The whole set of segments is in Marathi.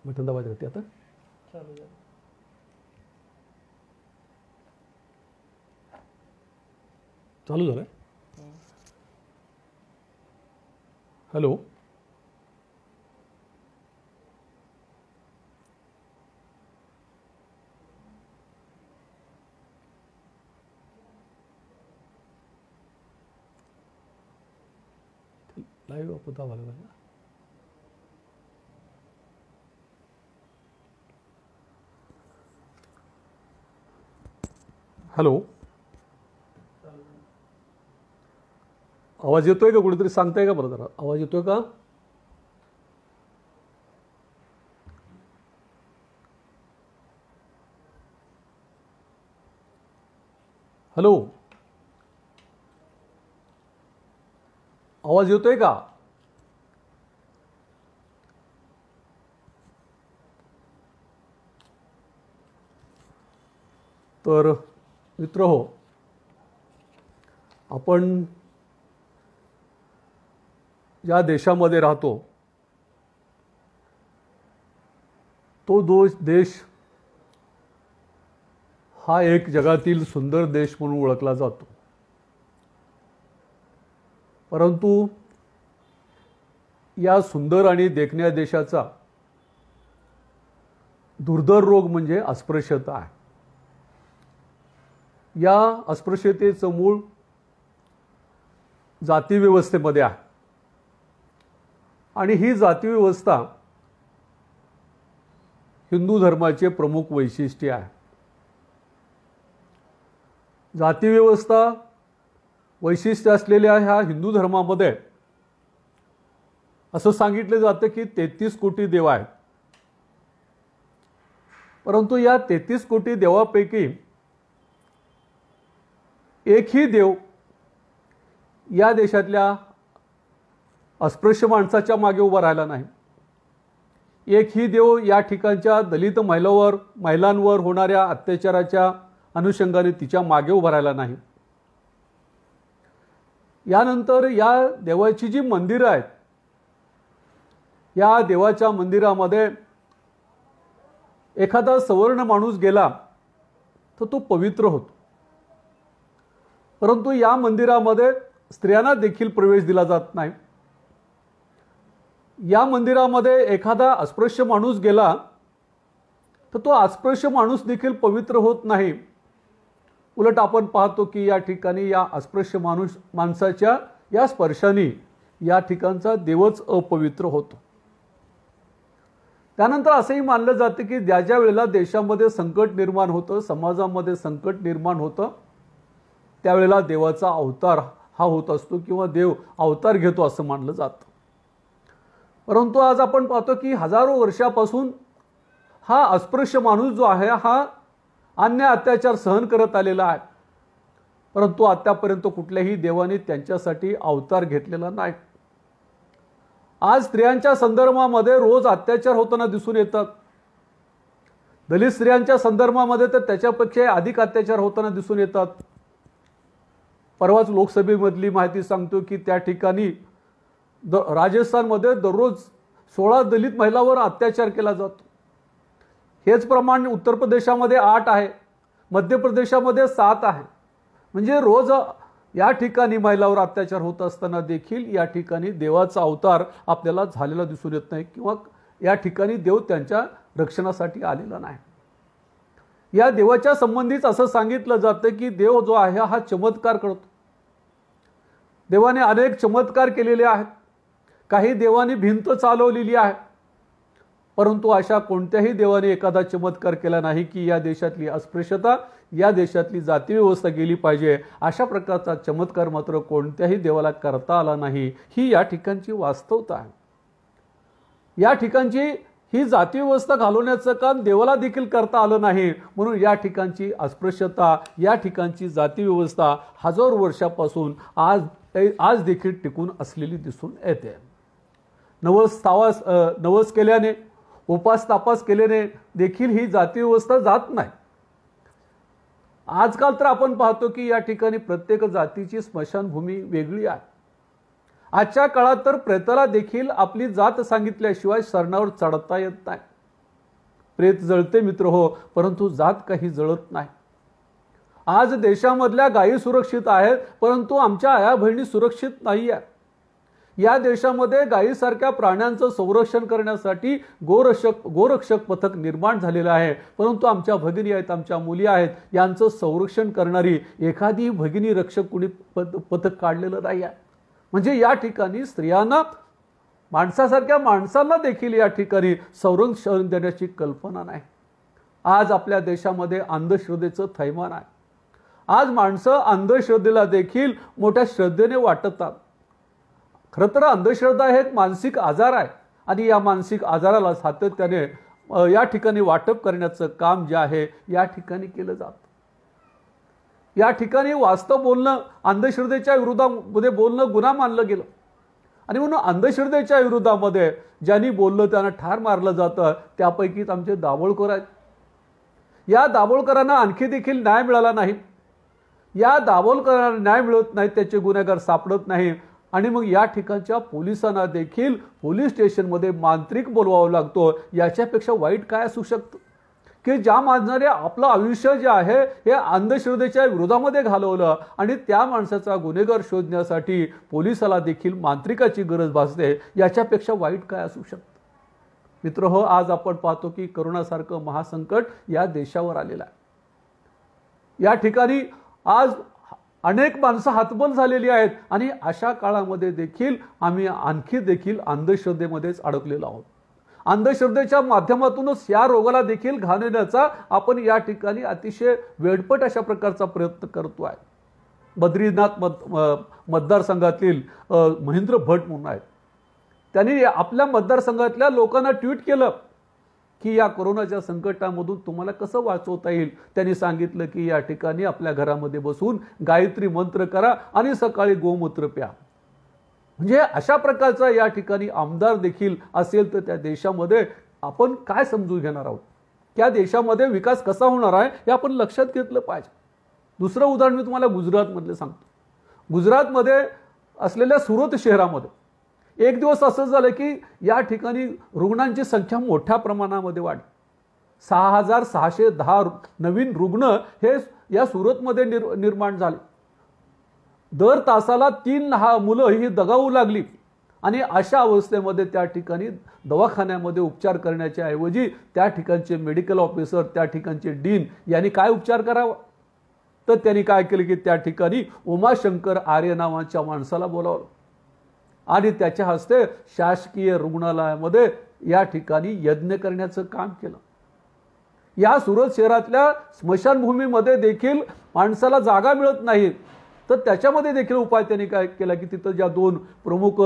बटन दाबायचं का ते आता? चालू झालं. हॅलो, लाईव्ह आपण दाबायला लागला. हॅलो, आवाज येतोय का? कुणीतरी सांगताय का? बरं जरा आवाज येतोय का? हॅलो, आवाज येतोय का? तर मित्रहो, आपण ज्या देशामध्ये राहतो तो देश हा एक जगातील सुंदर देश म्हणून ओळखला जातो. परंतु या सुंदर आणि देखण्या देशाचा दुर्धर रोग म्हणजे अस्पृश्यता आहे. या अस्पृश्यतेचं मूळ जाती व्यवस्थेमध्ये आहे आणि ही जाती व्यवस्था हिंदू धर्माचे प्रमुख वैशिष्ट्य आहे. जाती व्यवस्था वैशिष्ट्य असलेल्या ह्या हिंदू धर्मामध्ये असं सांगितलं जातं की 33 कोटी देव आहेत. परंतु या 33 कोटी देवापैकी एकही देव या देशातल्या अस्पृश्य माणसाच्या मागे उभा राहिला नाही. एकही देव या ठिकाणच्या दलित महिलांवर होणाऱ्या अत्याचाराच्या अनुषंगाने तिच्या मागे उभा राहिला नाही. यानंतर या देवाची जी मंदिरं आहेत, या देवाच्या मंदिरामध्ये एखादा सवर्ण माणूस गेला तर तो पवित्र होतो. परंतु या मंदिरामध्ये स्त्रियांना देखील प्रवेश दिला जात नाही. या मंदिरामध्ये एखादा अस्पृश्य माणूस गेला तर तो अस्पृश्य माणूस देखील पवित्र होत नाही. उलट आपण पाहतो की या ठिकाणी या अस्पृश्य माणसाच्या या स्पर्शाने या ठिकाणचा देवच अपवित्र होतो. त्यानंतर असंही मानलं जातं की ज्या वेळेला देशामध्ये संकट निर्माण होतं, समाजामध्ये संकट निर्माण होतं, त्यावेळेला देवाचा अवतार हा होत असतो किंवा देव अवतार घेतो असं मानलं जातं. परंतु आज आपण पाहतो की हजारो वर्षापासून हा अस्पृश्य माणूस जो आहे हा अन्याय अत्याचार सहन करत आलेला आहे. परंतु आतापर्यंत कुठल्याही देवाने त्यांच्यासाठी अवतार घेतलेला नाही. आज स्त्रियांच्या संदर्भामध्ये रोज अत्याचार होताना दिसून येतात. दलित स्त्रियांच्या संदर्भामध्ये तर त्याच्यापेक्षा अधिक अत्याचार होताना दिसून येतात. परवाच लोकसभेमधली माहिती सांगतो की त्या ठिकाणी राजस्थानमध्ये दररोज 16 दलित महिलांवर अत्याचार केला जातो. हेच प्रमाण उत्तर प्रदेशामध्ये 8 आहे, मध्य प्रदेशामध्ये 7 आहे. म्हणजे रोज या ठिकाणी महिलांवर अत्याचार होत असताना देखील या ठिकाणी देवाचा अवतार आपल्याला झालेला दिसून येत नाही किंवा या ठिकाणी देव त्यांच्या रक्षणासाठी आलेला नाही. या देवाच्या संबंधीच असं सांगितलं जातं की देव जो आहे हा चमत्कार करतो. देवाने अनेक चमत्कार केलेले आहेत. काही देवाने भिंत चालवलेली आहे. परंतु अशा कोणत्याही देवाने एखादा चमत्कार केला नाही की या देशातली अस्पृश्यता, या देशातली जाती व्यवस्था गेली पाहिजे. अशा प्रकारचा चमत्कार मात्र कोणत्याही देवाला करता आला नाही. ही या ठिकाणची वास्तवता आहे. या ठिकाणची ही जाती व्यवस्था घालवण्याचं काम देवाला देखील करता आलं नाही. म्हणून या ठिकाणची अस्पृश्यता, या ठिकाणची जाती व्यवस्था हजारो वर्षापासून आज देखील टिकून असलेली दिसून येते. नवस केल्याने, उपास तापास केल्याने देखील ही जाती व्यवस्था जात नाही. आजकाल तर आपण पाहतो की या ठिकाणी प्रत्येक जातीची स्मशानभूमी वेगळी आहे. आजच्या काळात तर प्रेताला देखील आपली जात सांगितल्याशिवाय सरणावर चढता येत नाही. प्रेत जळते मित्र हो, परंतु जात काही जळत नाही. आज देशामधल्या गायी सुरक्षित आहेत, परंतु आमच्या आया बहिणी सुरक्षित नाही आहेत. या देशामध्ये गायीसारख्या प्राण्यांचं संरक्षण करण्यासाठी गोरक्षक पथक निर्माण झालेलं आहे, परंतु आमच्या भगिनी आहेत, आमच्या मुली आहेत, यांचं संरक्षण करणारी एखादी भगिनी रक्षक कुणी पथक काढलेलं नाही आहे. म्हणजे या ठिकाणी स्त्रियांना, माणसासारख्या माणसांना देखील या ठिकाणी संरक्षण देण्याची कल्पना नाही. आज आपल्या देशामध्ये अंधश्रद्धेचं थैमान आहे. आज माणसं अंधश्रद्धेला देखील मोठ्या श्रद्धेने वाटतात. खरं तर अंधश्रद्धा हे एक मानसिक आजार आहे आणि या मानसिक आजाराला सातत्याने या ठिकाणी वाटप करण्याचं काम जे आहे या ठिकाणी केलं जातं. या ठिकाणी वास्तव बोलणं अंधश्रद्धेच्या विरोधामध्ये बोलणं गुन्हा मानलं गेलं आणि म्हणून अंधश्रद्धेच्या विरोधामध्ये ज्यांनी बोललं त्यांना ठार मारलं जातं. त्यापैकीच आमचे दाभोळकर आहेत. या दाभोळकरांना आणखी देखील न्याय मिळाला नाही. या दाभोळकरांना न्याय मिळत नाही, त्याचे गुन्हेगार सापडत नाही आणि मग या ठिकाणच्या पोलिसांना देखील पोलीस स्टेशनमध्ये मांत्रिक बोलवावं लागतो. याच्यापेक्षा वाईट काय असू शकतं की ज्या माणसाने आपलं आयुष्य जे आहे हे अंधश्रद्धेच्या विरोधामध्ये घालवलं आणि त्या माणसाचा गुन्हेगार शोधण्यासाठी पोलिसाला देखील मांत्रिकाची गरज भासते. याच्यापेक्षा वाईट काय असू शकतं. मित्र हो, आज आपण पाहतो की करोनासारखं महासंकट या देशावर आलेलं आहे. या ठिकाणी आज अनेक माणसं हतबल झालेली आहेत आणि अशा काळामध्ये देखील आम्ही आणखी देखील अंधश्रद्धेमध्येच अडकलेलो आहोत. अंधश्रद्धेच्या माध्यमातूनच या रोगाला देखील घालवण्याचा आपण या ठिकाणी अतिशय वेडपट अशा प्रकारचा प्रयत्न करतो आहे. बद्रीनाथ मतदारसंघातील महेंद्र भट म्हणून आहेत, त्यांनी आपल्या मतदारसंघातल्या लोकांना ट्विट केलं की या कोरोनाच्या संकटामधून तुम्हाला कसं वाचवता येईल. त्यांनी सांगितलं की या ठिकाणी आपल्या घरामध्ये बसून गायत्री मंत्र करा आणि सकाळी गोमूत्र प्या. म्हणजे अशा प्रकारचा या ठिकाणी आमदार देखील असेल तर त्या देशामध्ये आपण काय समजून घेणार आहोत. त्या देशामध्ये विकास कसा होणार आहे हे आपण लक्षात घेतलं पाहिजे. दुसरं उदाहरण मी तुम्हाला गुजरातमधलं सांगतो. गुजरातमध्ये असलेल्या सुरत शहरामध्ये एक दिवस असं झालं की या ठिकाणी रुग्णांची संख्या मोठ्या प्रमाणामध्ये वाढली. 6,610 नवीन रुग्ण हे या सुरतमध्ये निर्माण झाले. दर तासाला 3 मुलं ही दगावू लागली आणि अशा अवस्थेमध्ये त्या ठिकाणी दवाखान्यामध्ये उपचार करण्याच्या ऐवजी त्या ठिकाणचे मेडिकल ऑफिसर, त्या ठिकाणचे डीन यांनी काय उपचार करावा, तर त्यांनी काय केलं की त्या ठिकाणी उमाशंकर आर्य नावाच्या माणसाला बोलावलं आणि त्याच्या हस्ते शासकीय रुग्णालयामध्ये या ठिकाणी यज्ञ करण्याचं काम केलं. या सुरत शहरातल्या स्मशानभूमीमध्ये देखील माणसाला जागा मिळत नाही, तर त्याच्यामध्ये देखील उपाय त्यांनी काय केला की तिथं ज्या 2 प्रमुख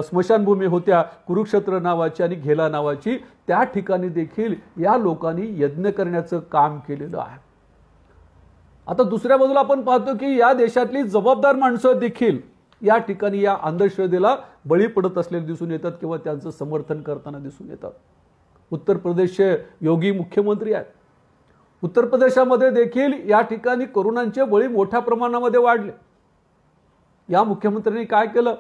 स्मशानभूमी होत्या, कुरुक्षेत्र नावाची आणि घेला नावाची, त्या ठिकाणी देखील या लोकांनी यज्ञ करण्याचं काम केलेलं आहे. आता दुसऱ्या बाजूला आपण पाहतो की या देशातली जबाबदार माणसं देखील या ठिकाणी या अंधश्रद्धेला बळी पडत असलेले दिसून येतात किंवा त्यांचं समर्थन करताना दिसून येतात. उत्तर प्रदेशचे योगी मुख्यमंत्री आहेत. उत्तर प्रदेशामध्ये देखील या ठिकाणी कोरोनाचे बळी मोठ्या प्रमाणामध्ये वाढले. या मुख्यमंत्र्यांनी काय केलं,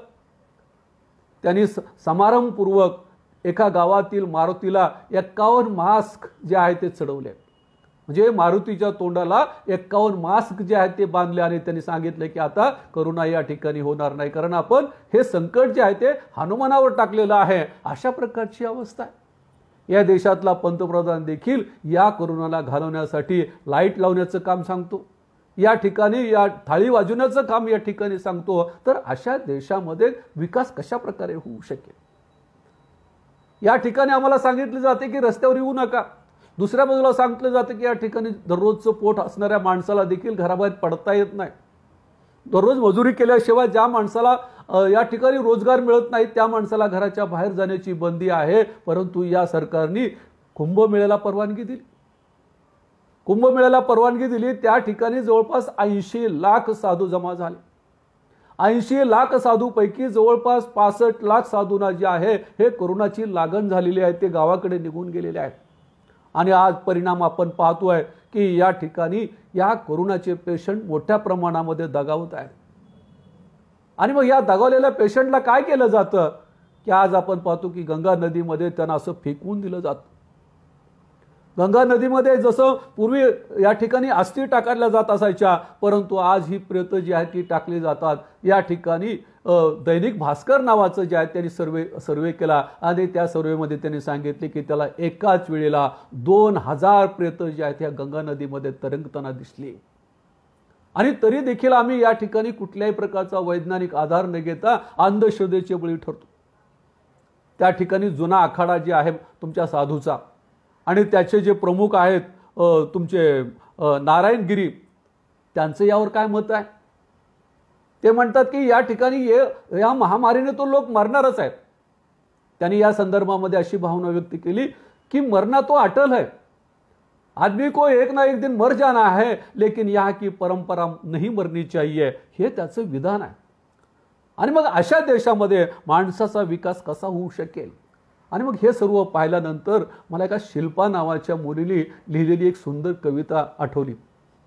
त्यांनी समारंभपूर्वक एका गावातील मारुतीला 51 मास्क जे आहे ते चढवले. म्हणजे मारुतीच्या तोंडाला 51 मास्क जे आहेत ते बांधले आणि त्यांनी सांगितले की आता करोना या ठिकाणी होणार नाही, कारण आपण हे संकट जे आहे ते हनुमानावर टाकलेलं आहे. अशा प्रकारची अवस्था आहे. या देशातला पंतप्रधान देखील या कोरोनाला घालवण्यासाठी लाईट लावण्याचं काम सांगतो, या ठिकाणी या थाळी वाजवण्याचं काम या ठिकाणी सांगतो. तर अशा देशामध्ये विकास कशा प्रकारे होऊ शकेल. या ठिकाणी आम्हाला सांगितले जाते की रस्त्यावर येऊ नका. दुसऱ्या बाजूला सांगितलं जातं की या ठिकाणी दररोजचं पोट असणाऱ्या माणसाला देखील घराबाहेर पडता येत नाही. दररोज मजुरी केल्याशिवाय ज्या माणसाला या ठिकाणी रोजगार मिळत नाही त्या माणसाला घराच्या बाहेर जाण्याची बंदी आहे. परंतु या सरकारने कुंभमेळ्याला परवानगी दिली. कुंभमेळ्याला परवानगी दिली, त्या ठिकाणी जवळपास 80 लाख साधू जमा झाले. 80 लाख साधूपैकी जवळपास 65 लाख साधूंना जे आहे हे कोरोनाची लागण झालेली आहे, ते गावाकडे निघून गेलेले आहेत. आणि आज परिणाम आपण पाहतोय की या ठिकाणी या कोरोनाचे पेशंट मोठ्या प्रमाणामध्ये दगावत आहेत. आणि मग या दगावलेल्या पेशंटला काय केलं जातं की आज आपण पाहतो की गंगा नदीमध्ये त्यांना असं फेकवून दिलं जातं. गंगा नदीमध्ये जसं पूर्वी या ठिकाणी अस्थी टाकल्या जात असायच्या, परंतु आज ही प्रेतं जी आहेत ती टाकली जातात. या ठिकाणी दैनिक भास्कर नावाचं जे आहे त्यांनी सर्वे केला आणि त्या सर्वेमध्ये त्यांनी सांगितले की त्याला एकाच वेळेला 2000 प्रेतं जी आहेत या गंगा नदीमध्ये तरंगताना दिसली. आणि तरी देखील आम्ही या ठिकाणी कुठल्याही प्रकारचा वैज्ञानिक आधार न घेता अंधश्रद्धेचे बळी ठरतो. त्या ठिकाणी जुना आखाडा जे आहे तुमच्या साधूचा आणि त्याचे जे प्रमुख आहेत तुमचे नारायणगिरी, त्यांचं यावर काय मत आहे? ते म्हणतात की या ठिकाणी या महामारीने तो लोक मरणारच आहेत. त्यांनी या संदर्भामध्ये अशी भावना व्यक्त केली की मरना तो अटल है, आदमी को एक ना एक दिन मर जाना है, लेकिन यहाँ की परंपरा नहीं मरनी चाहिए, हे त्याचं विधान आहे. आणि मग अशा देशामध्ये माणसाचा विकास कसा होऊ शकेल? आणि मग हे सर्व पाहिल्यानंतर मला एका शिल्पा नावाच्या मुलीने लिहिलेली एक सुंदर कविता आठवली.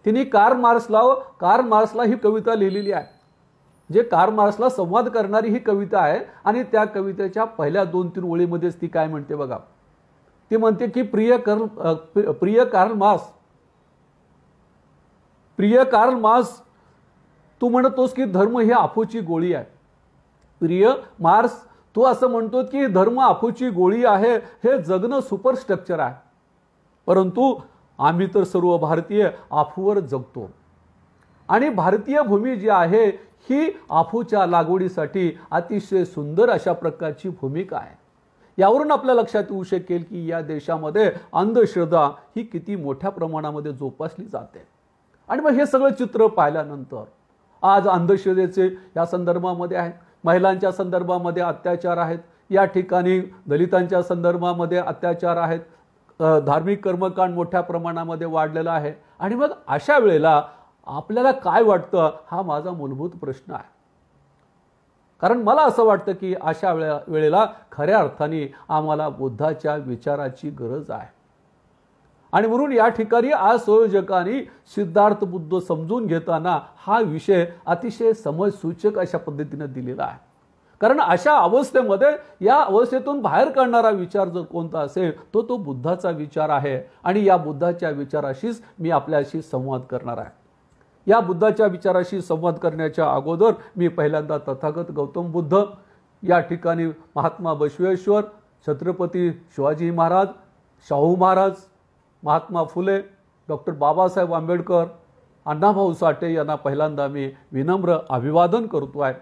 तिने कार्ल मार्क्सला ही कविता लिहिलेली आहे. जे कार्ल मार्क्सला संवाद करणारी ही कविता आहे. आणि त्या कवितेच्या पहिल्या 2-3 ओळीमध्येच ती काय म्हणते बघा. ती म्हणते की प्रिय कार्ल मार्क्स, तू म्हणतोस की धर्म ही अफूची गोळी आहे. प्रिय मार्क्स, तू असं म्हणतो की धर्म अफूची गोळी आहे, हे जगणं सुपरस्ट्रक्चर आहे. परंतु आम्ही तर सर्व भारतीय अफूवर जगतो. आणि भारतीय भूमी जी आहे ही अफूच्या लागवडीसाठी अतिशय सुंदर अशा प्रकारची भूमिका आहे. यावरून आपल्या लक्षात येऊ शकेल की या देशामध्ये अंधश्रद्धा ही किती मोठ्या प्रमाणामध्ये जोपासली जाते. आणि मग हे सगळं चित्र पाहिल्यानंतर आज अंधश्रद्धेचे या संदर्भामध्ये आहेत, महिलांच्या संदर्भामध्ये अत्याचार आहेत, या ठिकाणी दलितांच्या संदर्भामध्ये अत्याचार आहेत, धार्मिक कर्मकांड मोठ्या प्रमाणामध्ये वाढलेला आहे. आणि मग अशा वेळेला आपल्याला काय वाटतं, हा माझा मूलभूत प्रश्न आहे. कारण मला असं वाटतं की अशा वेळेला खऱ्या अर्थाने आम्हाला बुद्धाच्या विचाराची गरज आहे. आणि म्हणून या ठिकाणी आज संयोजकांनी सिद्धार्थ बुद्ध समजून घेताना हा विषय अतिशय समजसूचक अशा पद्धतीने दिलेला आहे. कारण अशा अवस्थेमध्ये या अवस्थेतून बाहेर काढणारा विचार जर कोणता असेल तो बुद्धाचा विचार आहे. आणि या बुद्धाच्या विचाराशीच मी आपल्याशी संवाद करणार आहे. या बुद्धाच्या विचाराशी संवाद करण्याच्या अगोदर मी पहिल्यांदा तथागत गौतम बुद्ध, या ठिकाणी महात्मा बसवेश्वर, छत्रपती शिवाजी महाराज, शाहू महाराज, महात्मा फुले, डॉक्टर बाबासाहेब आंबेडकर, अण्णाभाऊ साठे यांना पहिल्यांदा मी विनम्र अभिवादन करतो आहे.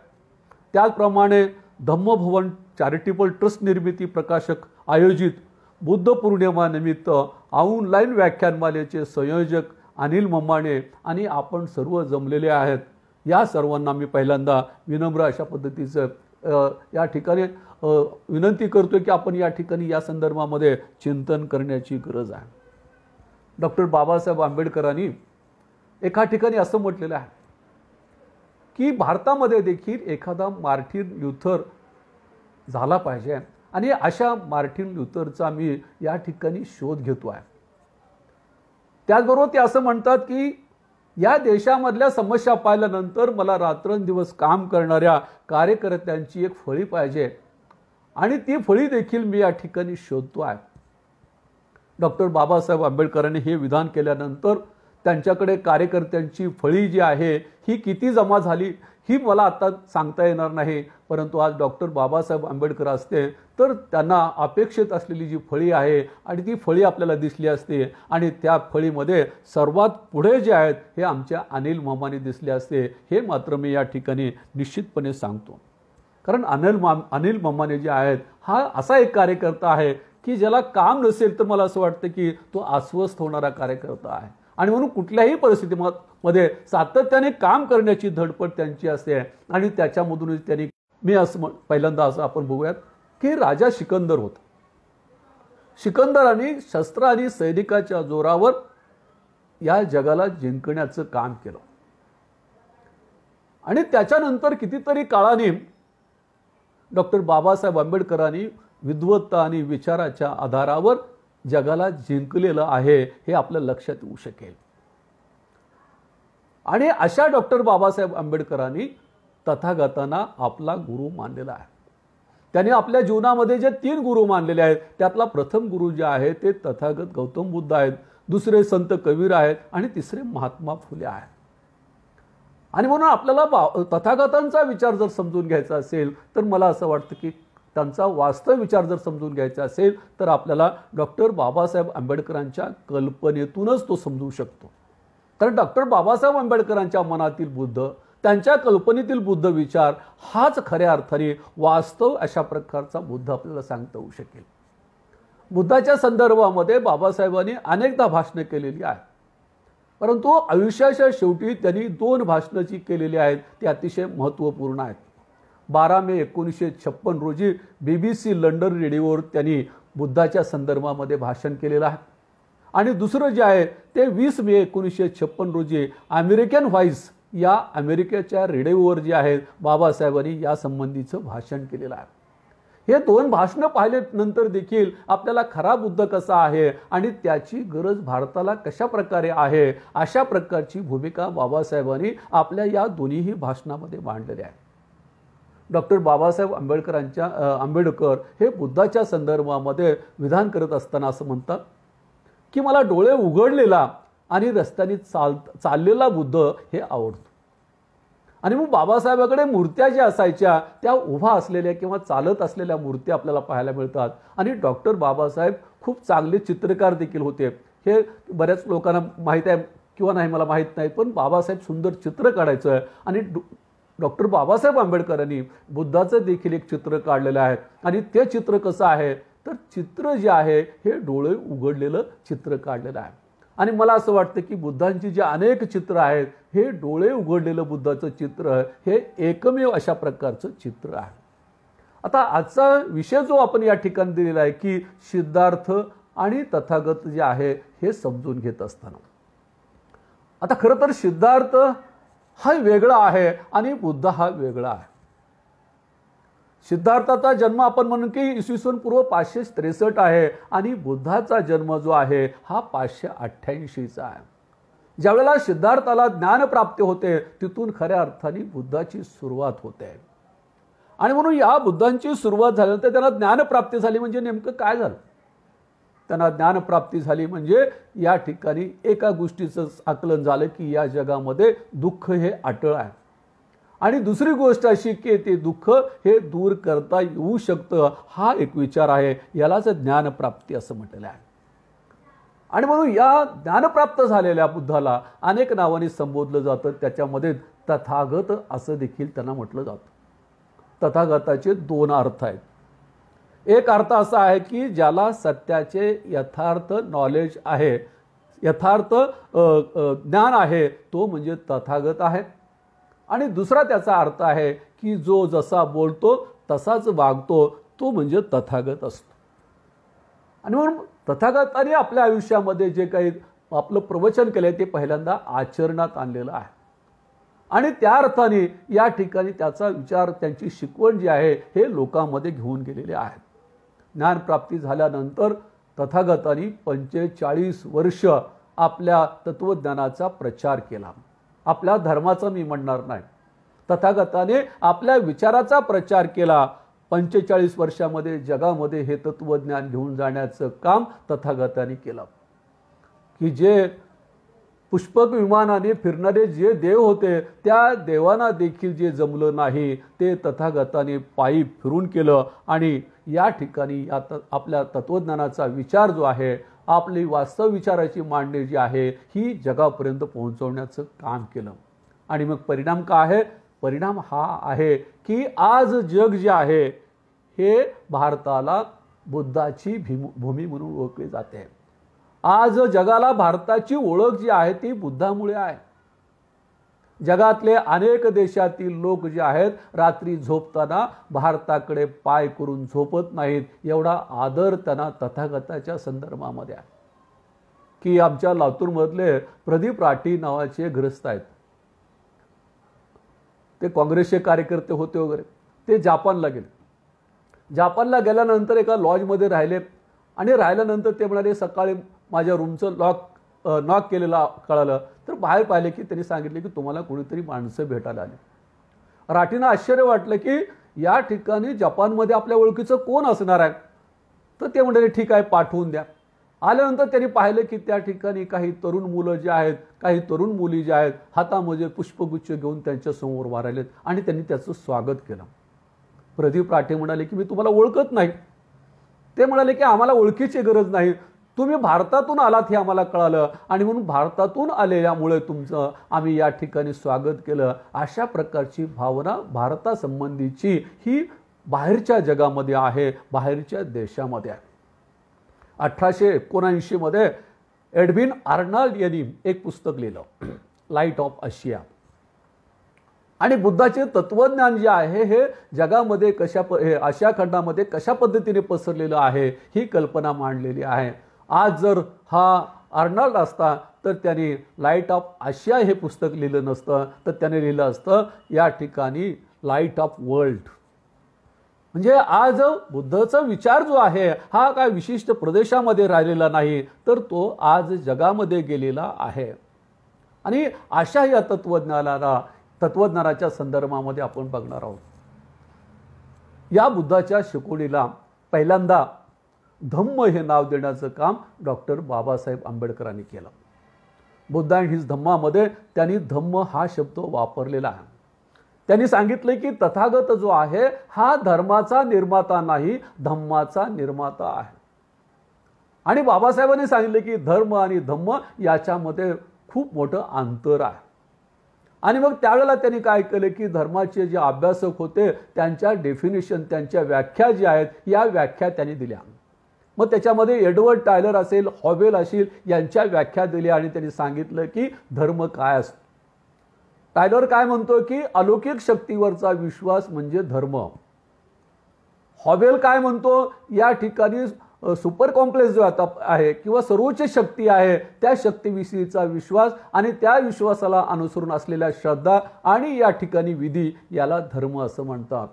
त्याचप्रमाणे धम्मभवन चॅरिटेबल ट्रस्ट निर्मिती प्रकाशक आयोजित बुद्ध पौर्णिमा निमित्त ऑनलाईन व्याख्यानमालेचे संयोजक अनिल मम्माणे आणि आपण सर्व जमलेले आहेत. या सर्वांना मी पहिल्यांदा विनम्र अशा पद्धतीचं या ठिकाणी विनंती करतोय की आपण या ठिकाणी या संदर्भामध्ये चिंतन करण्याची गरज आहे. डॉक्टर बाबासाहेब आंबेडकरांनी एका ठिकाणी असं म्हटलेलं आहे की भारतामध्ये देखील एखादा मार्टिन ल्युथर झाला पाहिजे आणि अशा मार्टिन ल्युथरचा मी या ठिकाणी शोध घेतो आहे. त्याचबरोबर ते असं म्हणतात की या देशामधल्या समस्या पाहिल्यानंतर मला रात्रंदिवस काम करणाऱ्या कार्यकर्त्यांची एक फळी पाहिजे आणि ती फळी देखील मी या ठिकाणी शोधतो आहे. डॉक्टर बाबासाहेब आंबेडकरांनी हे विधान केल्यानंतर त्यांच्याकडे कार्यकर्त्यांची फळी जी आहे ही किती जमा झाली ही मला आता सांगता येणार नाही. परंतु आज डॉक्टर बाबासाहेब आंबेडकर असते तर त्यांना अपेक्षित असलेली जी फळी आहे आणि ती फळी आपल्याला दिसली असते आणि त्या फळीमध्ये सर्वात पुढे जे आहेत हे आमच्या अनिल मामांनी दिसले असते. हे मात्र मी या ठिकाणी निश्चितपणे सांगतो. कारण अनिल मामाने जे आहेत हा असा एक कार्यकर्ता आहे की ज्याला काम नसेल तर मला असं वाटतं की तो अस्वस्थ होणारा कार्यकर्ता आहे. आणि म्हणून कुठल्याही परिस्थितीमध्ये सातत्याने काम करण्याची धडपड त्यांची असते. आणि त्याच्यामधूनच त्यांनी मी असं पहिल्यांदा असं आपण बघूयात की राजा सिकंदर होता. सिकंदरांनी शस्त्र आणि सैनिकाच्या जोरावर या जगाला जिंकण्याचं काम केलं. आणि त्याच्यानंतर कितीतरी काळाने डॉक्टर बाबासाहेब आंबेडकरांनी विद्वत्ता आणि विचाराच्या आधारावर जगाला जिंकलेलं आहे हे आपल्या लक्षात येऊ शकेल. आणि अशा डॉक्टर बाबासाहेब आंबेडकरांनी तथागतांना आपला गुरु मानलेला आहे. त्यांनी आपल्या जीवनामध्ये जे 3 गुरु मानलेले आहेत त्यातला प्रथम गुरु जे आहे ते तथागत गौतम बुद्ध आहेत, दुसरे संत कबीर आहेत आणि तिसरे महात्मा फुले आहेत. आणि म्हणून आपल्याला तथागतांचा विचार जर समजून घ्यायचा असेल तर मला असं वाटतं की त्यांचा वास्तव विचार जर समजून घ्यायचा असेल तर आपल्याला डॉक्टर बाबासाहेब आंबेडकरांच्या कल्पनेतूनच तो समजू शकतो. कारण डॉक्टर बाबासाहेब आंबेडकरांच्या मनातील बुद्ध, त्यांच्या कल्पनेतील बुद्ध विचार हाच खऱ्या अर्थाने वास्तव अशा प्रकारचा बुद्ध आपल्याला सांगता येऊ शकेल. बुद्धाच्या संदर्भामध्ये बाबासाहेबांनी अनेकदा भाषणे केलेली आहेत, परंतु आयुष्याच्या शेवटी त्यांनी 2 भाषणं जी केलेली आहेत ती अतिशय महत्त्वपूर्ण आहेत. 12 मे 1956 रोजी BBC लंडन रेडिओवर त्यांनी बुद्धाच्या संदर्भामध्ये भाषण केलेलं आहे. आणि दुसरं जे आहे ते 20 मे 1956 रोजी अमेरिकन व्हॉइस या अमेरिकेच्या रेडिओवर जे आहे बाबासाहेबांनी या संबंधीचं भाषण केलेलं आहे. हे 2 भाषणं पाहिल्यानंतर देखील आपल्याला खरा बुद्ध कसा आहे आणि त्याची गरज भारताला कशा प्रकारे आहे अशा प्रकारची भूमिका बाबासाहेबांनी आपल्या या दोन्हीही भाषणामध्ये मांडलेली आहे. डॉक्टर बाबासाहेब आंबेडकर हे बुद्धाच्या संदर्भामध्ये विधान करत असताना असं म्हणतात की मला डोळे उघडलेला आणि रस्त्याने चाललेला बुद्ध हे आवडतो. आणि मग बाबासाहेबांकडे मूर्त्या ज्या असायच्या त्या उभा असलेल्या किंवा चालत असलेल्या मूर्त्या आपल्याला पाहायला मिळतात. आणि डॉक्टर बाबासाहेब खूप चांगले चित्रकार देखील होते. हे बऱ्याच लोकांना माहीत आहे किंवा नाही मला माहीत नाही, पण बाबासाहेब सुंदर चित्र काढायचं. आणि डॉक्टर बाबासाहेब आंबेडकरांनी बुद्धाचं देखील एक चित्र काढलेलं आहे. आणि ते चित्र कसं आहे तर चित्र जे आहे हे डोळे उघडलेलं चित्र काढलेलं आहे. आणि मला असं वाटतं की बुद्धांची जी अनेक चित्र आहेत हे डोळे उघडलेलं बुद्धाचं चित्र हे एकमेव अशा प्रकारचं चित्र आहे. आता आजचा विषय जो आपण या ठिकाणी दिलेला आहे की सिद्धार्थ आणि तथागत जे आहे हे समजून घेत असताना, आता खरं तर सिद्धार्थ हा वेगळा आहे आणि बुद्ध हा वेगळा आहे. सिद्धार्थाचा जन्म आपण म्हणून की इसवी पूर्व 563 आहे आणि बुद्धाचा जन्म जो आहे हा 588चा आहे. ज्यावेळेला सिद्धार्थाला ज्ञानप्राप्ती होते तिथून खऱ्या अर्थाने बुद्धाची सुरुवात होते. आणि म्हणून या बुद्धांची सुरुवात झाल्यानंतर त्यांना ज्ञानप्राप्ती झाली म्हणजे नेमकं काय झालं? त्यांना ज्ञानप्राप्ती झाली म्हणजे या ठिकाणी एका गोष्टीचं आकलन झालं की या जगामध्ये दुःख हे अटळ आहे. आणि दुसरी गोष्ट अशी की ते दुःख हे दूर करता येऊ शकतं हा एक विचार आहे. यालाच ज्ञानप्राप्ती असं म्हटलेलं आहे. आणि म्हणून या ज्ञानप्राप्त झालेल्या बुद्धाला अनेक नावांनी संबोधलं जातं. त्याच्यामध्ये तथागत असं देखील त्यांना म्हटलं जातं. तथागताचे 2 अर्थ आहेत. एक अर्थ असा आहे की ज्याला सत्याचे यथार्थ नॉलेज आहे, यथार्थ ज्ञान आहे तो म्हणजे तथागत आहे. आणि दुसरा त्याचा अर्थ आहे की जो जसा बोलतो तसाच वागतो तो म्हणजे तथागत असतो. आणि म्हणून तथागताने आपल्या आयुष्यामध्ये जे काही आपलं प्रवचन केलंय ते पहिल्यांदा आचरणात आणलेलं आहे. आणि त्या अर्थाने या ठिकाणी त्याचा विचार, त्यांची शिकवण जी आहे हे लोकांमध्ये घेऊन गेलेले आहेत. ज्ञानप्राप्ती झाल्यानंतर तथागतांनी 45 वर्ष आपल्या तत्वज्ञानाचा प्रचार केला. आपल्या धर्माचा मी म्हणणार नाही, तथागताने आपल्या विचाराचा प्रचार केला. 45 वर्षामध्ये जगामध्ये हे तत्वज्ञान घेऊन जाण्याचं काम तथागताने केलं. की जे पुष्पक विमानाने फिरणारे जे देव होते त्या देवांना देखील जे जमलं नाही ते तथागताने पायी फिरून केलं. आणि या ठिकाणी आपल्या तत्वज्ञानाचा विचार जो आहे, आपली वास्तव विचाराची मांडणी जी आहे ही जगापर्यंत पोहोचवण्याचं काम केलं. आणि मग परिणाम काय आहे? परिणाम हा आहे की आज जग जे आहे हे भारताला बुद्धाची भूमी म्हणून ओळखले जाते. आज जगाला भारताची ओळख जी आहे ती बुद्धामुळे आहे. जगातले अनेक देशातील लोक जे आहेत रात्री झोपताना भारताकडे पाय करून झोपत नाहीत. एवढा आदर त्यांना तथागताच्या संदर्भामध्ये आहे. की आमच्या लातूरमधले प्रदीप राठी नावाचे ग्रस्त आहेत. ते काँग्रेसचे कार्यकर्ते होते वगैरे. ते जापानला गेले. जापानला गेल्यानंतर एका लॉजमध्ये राहिले आणि राहिल्यानंतर ते म्हणाले सकाळी माझ्या रूमचं नॉक केलेलं कळालं तर बाहेर पाहिले की त्यांनी सांगितले की तुम्हाला कोणीतरी माणसं भेटायला आली. राठींना आश्चर्य वाटलं की या ठिकाणी जपानमध्ये आपल्या ओळखीचं कोण असणार आहे? तर ते म्हणाले ठीक आहे, पाठवून द्या. आल्यानंतर त्यांनी पाहिलं की त्या ठिकाणी काही तरुण मुलं जे आहेत, काही तरुण मुली जे आहेत, हातामध्ये पुष्पगुच्छ घेऊन त्यांच्या समोर उभा राहिलेत आणि त्यांनी त्याचं स्वागत केलं. प्रदीप राठे म्हणाले की मी तुम्हाला ओळखत नाही. ते म्हणाले की आम्हाला ओळखीची गरज नाही, तुम्ही भारतातून आलात हे आम्हाला कळालं आणि म्हणून भारतातून आलेल्यामुळे तुमचं आम्ही या ठिकाणी स्वागत केलं. अशा प्रकारची भावना भारतासंबंधीची ही बाहेरच्या जगामध्ये आहे, बाहेरच्या देशामध्ये आहे. 1879 मध्ये एडविन आर्नल्ड यांनी एक पुस्तक लिहिलं, लाईट ऑफ आशिया. आणि बुद्धाचे तत्वज्ञान जे आहे हे जगामध्ये आशिया खंडामध्ये कशा पद्धतीने पसरलेलं आहे ही कल्पना मांडलेली आहे. आज जर हा आर्नल्ड असता तर त्याने लाईट ऑफ आशिया हे पुस्तक लिहिलं नसतं, तर त्याने लिहिलं असतं या ठिकाणी लाईट ऑफ वर्ल्ड. म्हणजे आज बुद्धाचा विचार जो आहे हा काय विशिष्ट प्रदेशामध्ये राहिलेला नाही, तर तो आज जगामध्ये गेलेला आहे. आणि अशा या तत्वज्ञानाच्या संदर्भामध्ये आपण बघणार आहोत. या बुद्धाच्या शिकवणीला पहिल्यांदा धम्म हे नाव देण्याचं काम डॉक्टर बाबासाहेब आंबेडकरांनी केलं. बुद्ध अँड हिज धम्मामध्ये त्यांनी धम्म हा शब्द वापरलेला आहे. त्यांनी सांगितले की तथागत जो आहे हा धर्माचा निर्माता नाही, धम्माचा निर्माता आहे. आणि बाबासाहेबांनी सांगितले की धर्म आणि धम्म याच्यामध्ये खूप मोठं अंतर आहे. आणि मग त्यावेळेला त्यांनी काय केलं की धर्माचे जे अभ्यासक होते त्यांच्या डेफिनेशन, त्यांच्या व्याख्या ज्या आहेत या व्याख्या त्यांनी दिल्या. मग त्याच्यामध्ये एडवर्ड टायलर असेल, हॉवेल असेल यांच्या व्याख्या दिल्या आणि त्यांनी सांगितलं की धर्म काय असतो. टायलर काय म्हणतो की अलौकिक शक्तीवरचा विश्वास म्हणजे धर्म. हॉवेल काय म्हणतो या ठिकाणी सुपर कॉम्प्लेक्स जो आता आहे किंवा सर्वोच्च शक्ती आहे त्या शक्तीविषयीचा विश्वास आणि त्या विश्वासाला अनुसरून असलेल्या श्रद्धा आणि या ठिकाणी विधी याला धर्म असं म्हणतात.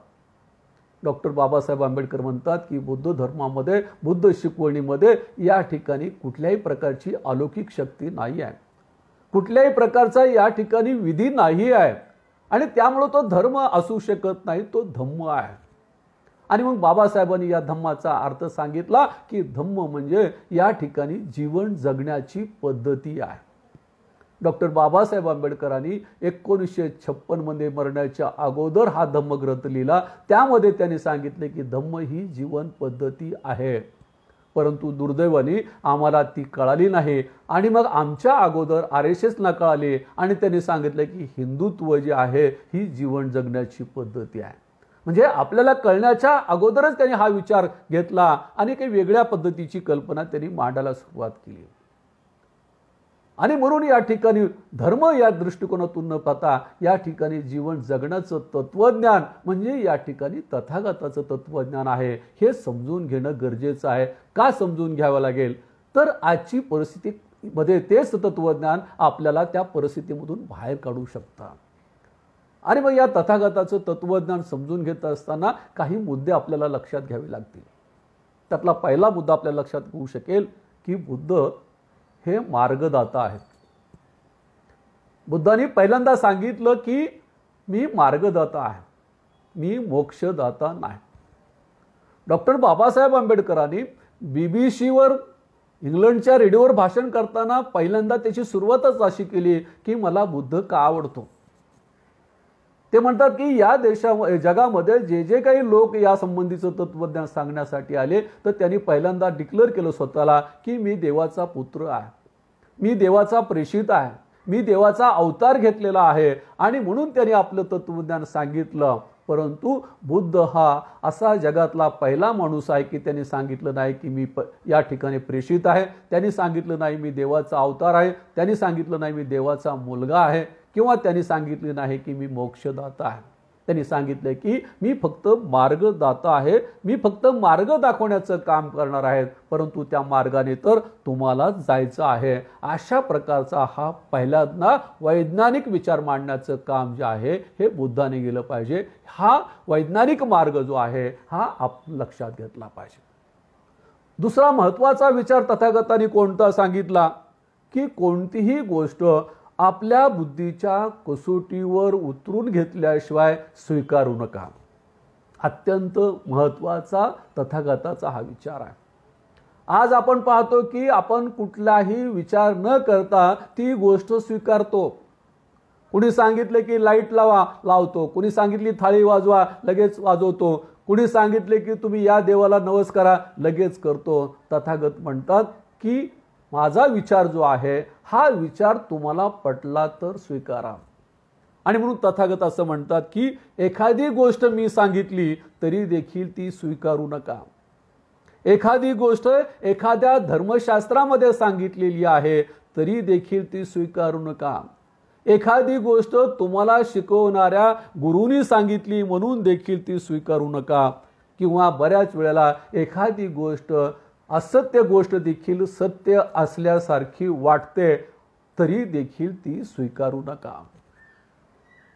डॉक्टर बाबासाहेब आंबेडकर म्हणतात की बुद्ध धर्मामध्ये, बुद्ध शिकवणीमध्ये या ठिकाणी कुठल्याही प्रकारची अलौकिक शक्ती नाही आहे, कुठल्याही प्रकारचा या ठिकाणी विधी नाही आहे आणि त्यामुळे तो धर्म असू शकत नाही, तो धम्म आहे. आणि मग बाबासाहेबांनी या धम्माचा अर्थ सांगितला की धम्म म्हणजे या ठिकाणी जीवन जगण्याची पद्धती आहे. डॉक्टर बाबासाहेब आंबेडकरांनी 1956 मध्ये मरण्याच्या अगोदर हा धम्मग्रंथ लिहिला. त्यामध्ये त्यांनी सांगितले की धम्म ही जीवन पद्धती आहे. परंतु दुर्दैवाने आम्हाला ती कळाली नाही आणि मग आमच्या अगोदर RSSला कळाली आणि त्यांनी सांगितले की हिंदुत्व जे आहे ही जीवन जगण्याची पद्धती आहे. म्हणजे आपल्याला कळण्याच्या अगोदरच त्यांनी हा विचार घेतला आणि काही वेगळ्या पद्धतीची कल्पना त्यांनी मांडायला सुरुवात केली. आणि म्हणून या ठिकाणी धर्म या दृष्टिकोनातून न पाहता या ठिकाणी जीवन जगण्याचं तत्वज्ञान म्हणजे या ठिकाणी तथागताचं तत्वज्ञान आहे हे समजून घेणं गरजेचं आहे. का समजून घ्यावं लागेल? तर आजची परिस्थितीमध्ये तेच तत्वज्ञान आपल्याला त्या परिस्थितीमधून बाहेर काढू शकतं. आणि मग या तथागताचं तत्वज्ञान समजून घेत असताना काही मुद्दे आपल्याला लक्षात घ्यावे लागतील. त्यातला पहिला मुद्दा आपल्याला लक्षात येऊ शकेल की बुद्ध हे मार्गदाता आहेत. बुद्धांनी पहिल्यांदा सांगितलं की मी मार्गदाता आहे, मी मोक्षदाता नाही. डॉक्टर बाबासाहेब आंबेडकरांनी BBC इंग्लंडच्या रेडिओवर भाषण करताना पहिल्यांदा त्याची सुरुवातच अशी केली की मला बुद्ध का आवडतो. ते म्हणतात की या जगामध्ये जे जे काही लोक या संबंधीचं तत्वज्ञान सांगण्यासाठी आले तर त्यांनी पहिल्यांदा डिक्लेअर केलं स्वतःला की मी देवाचा पुत्र आहे, मी देवाचा प्रेषित आहे, मी देवाचा अवतार घेतलेला आहे आणि म्हणून त्यांनी आपलं तत्वज्ञान सांगितलं. परंतु बुद्ध हा असा जगातला पहिला माणूस आहे की त्यांनी सांगितलं नाही की मी या ठिकाणी प्रेषित आहे, त्यांनी सांगितलं नाही मी देवाचा अवतार आहे, त्यांनी सांगितलं नाही मी देवाचा मुलगा आहे किंवा त्यांनी सांगितले नाही की मी मोक्षदाता आहे. त्यांनी सांगितले की मी फक्त मार्गदाता आहे, मी फक्त मार्ग दाखवण्याचं काम करणार आहे, परंतु त्या मार्गाने तर तुम्हाला जायचं आहे. अशा प्रकारचा हा पहिल्यांदा वैज्ञानिक विचार मांडण्याचं काम जे आहे हे बुद्धाने केलं पाहिजे. हा वैज्ञानिक मार्ग जो आहे हा आपण लक्षात घेतला पाहिजे. दुसरा महत्त्वाचा विचार तथागतांनी कोणता सांगितला की कोणतीही गोष्ट आपल्या बुद्धीच्या कसोटीवर उतरून घेतल्याशिवाय स्वीकारू नका. अत्यंत महत्त्वाचा तथागताचा हा विचार आहे. आज आपण पाहतो की आपण कुठलाही विचार न करता ती गोष्ट स्वीकारतो. कुणी सांगितले की लाईट लावा, लावतो. कुणी सांगितली थाळी वाजवा, लगेच वाजवतो. कुणी सांगितले की तुम्ही या देवाला नवस करा, लगेच करतो. तथागत म्हणतात की माझा विचार जो आहे हा विचार तुम्हाला पटला तर स्वीकारा. आणि म्हणून तथागत असं म्हणतात की एखादी गोष्ट मी सांगितली तरी देखील ती स्वीकारू नका. एखादी गोष्ट एखाद्या धर्मशास्त्रामध्ये सांगितलेली आहे तरी देखील ती स्वीकारू नका. एखादी गोष्ट तुम्हाला शिकवणाऱ्या गुरुनी सांगितली म्हणून देखील ती स्वीकारू नका. किंवा बऱ्याच वेळेला एखादी गोष्ट असत्य गोष्ट देखील सत्य असल्यासारखी वाटते तरी देखील ती स्वीकारू नका.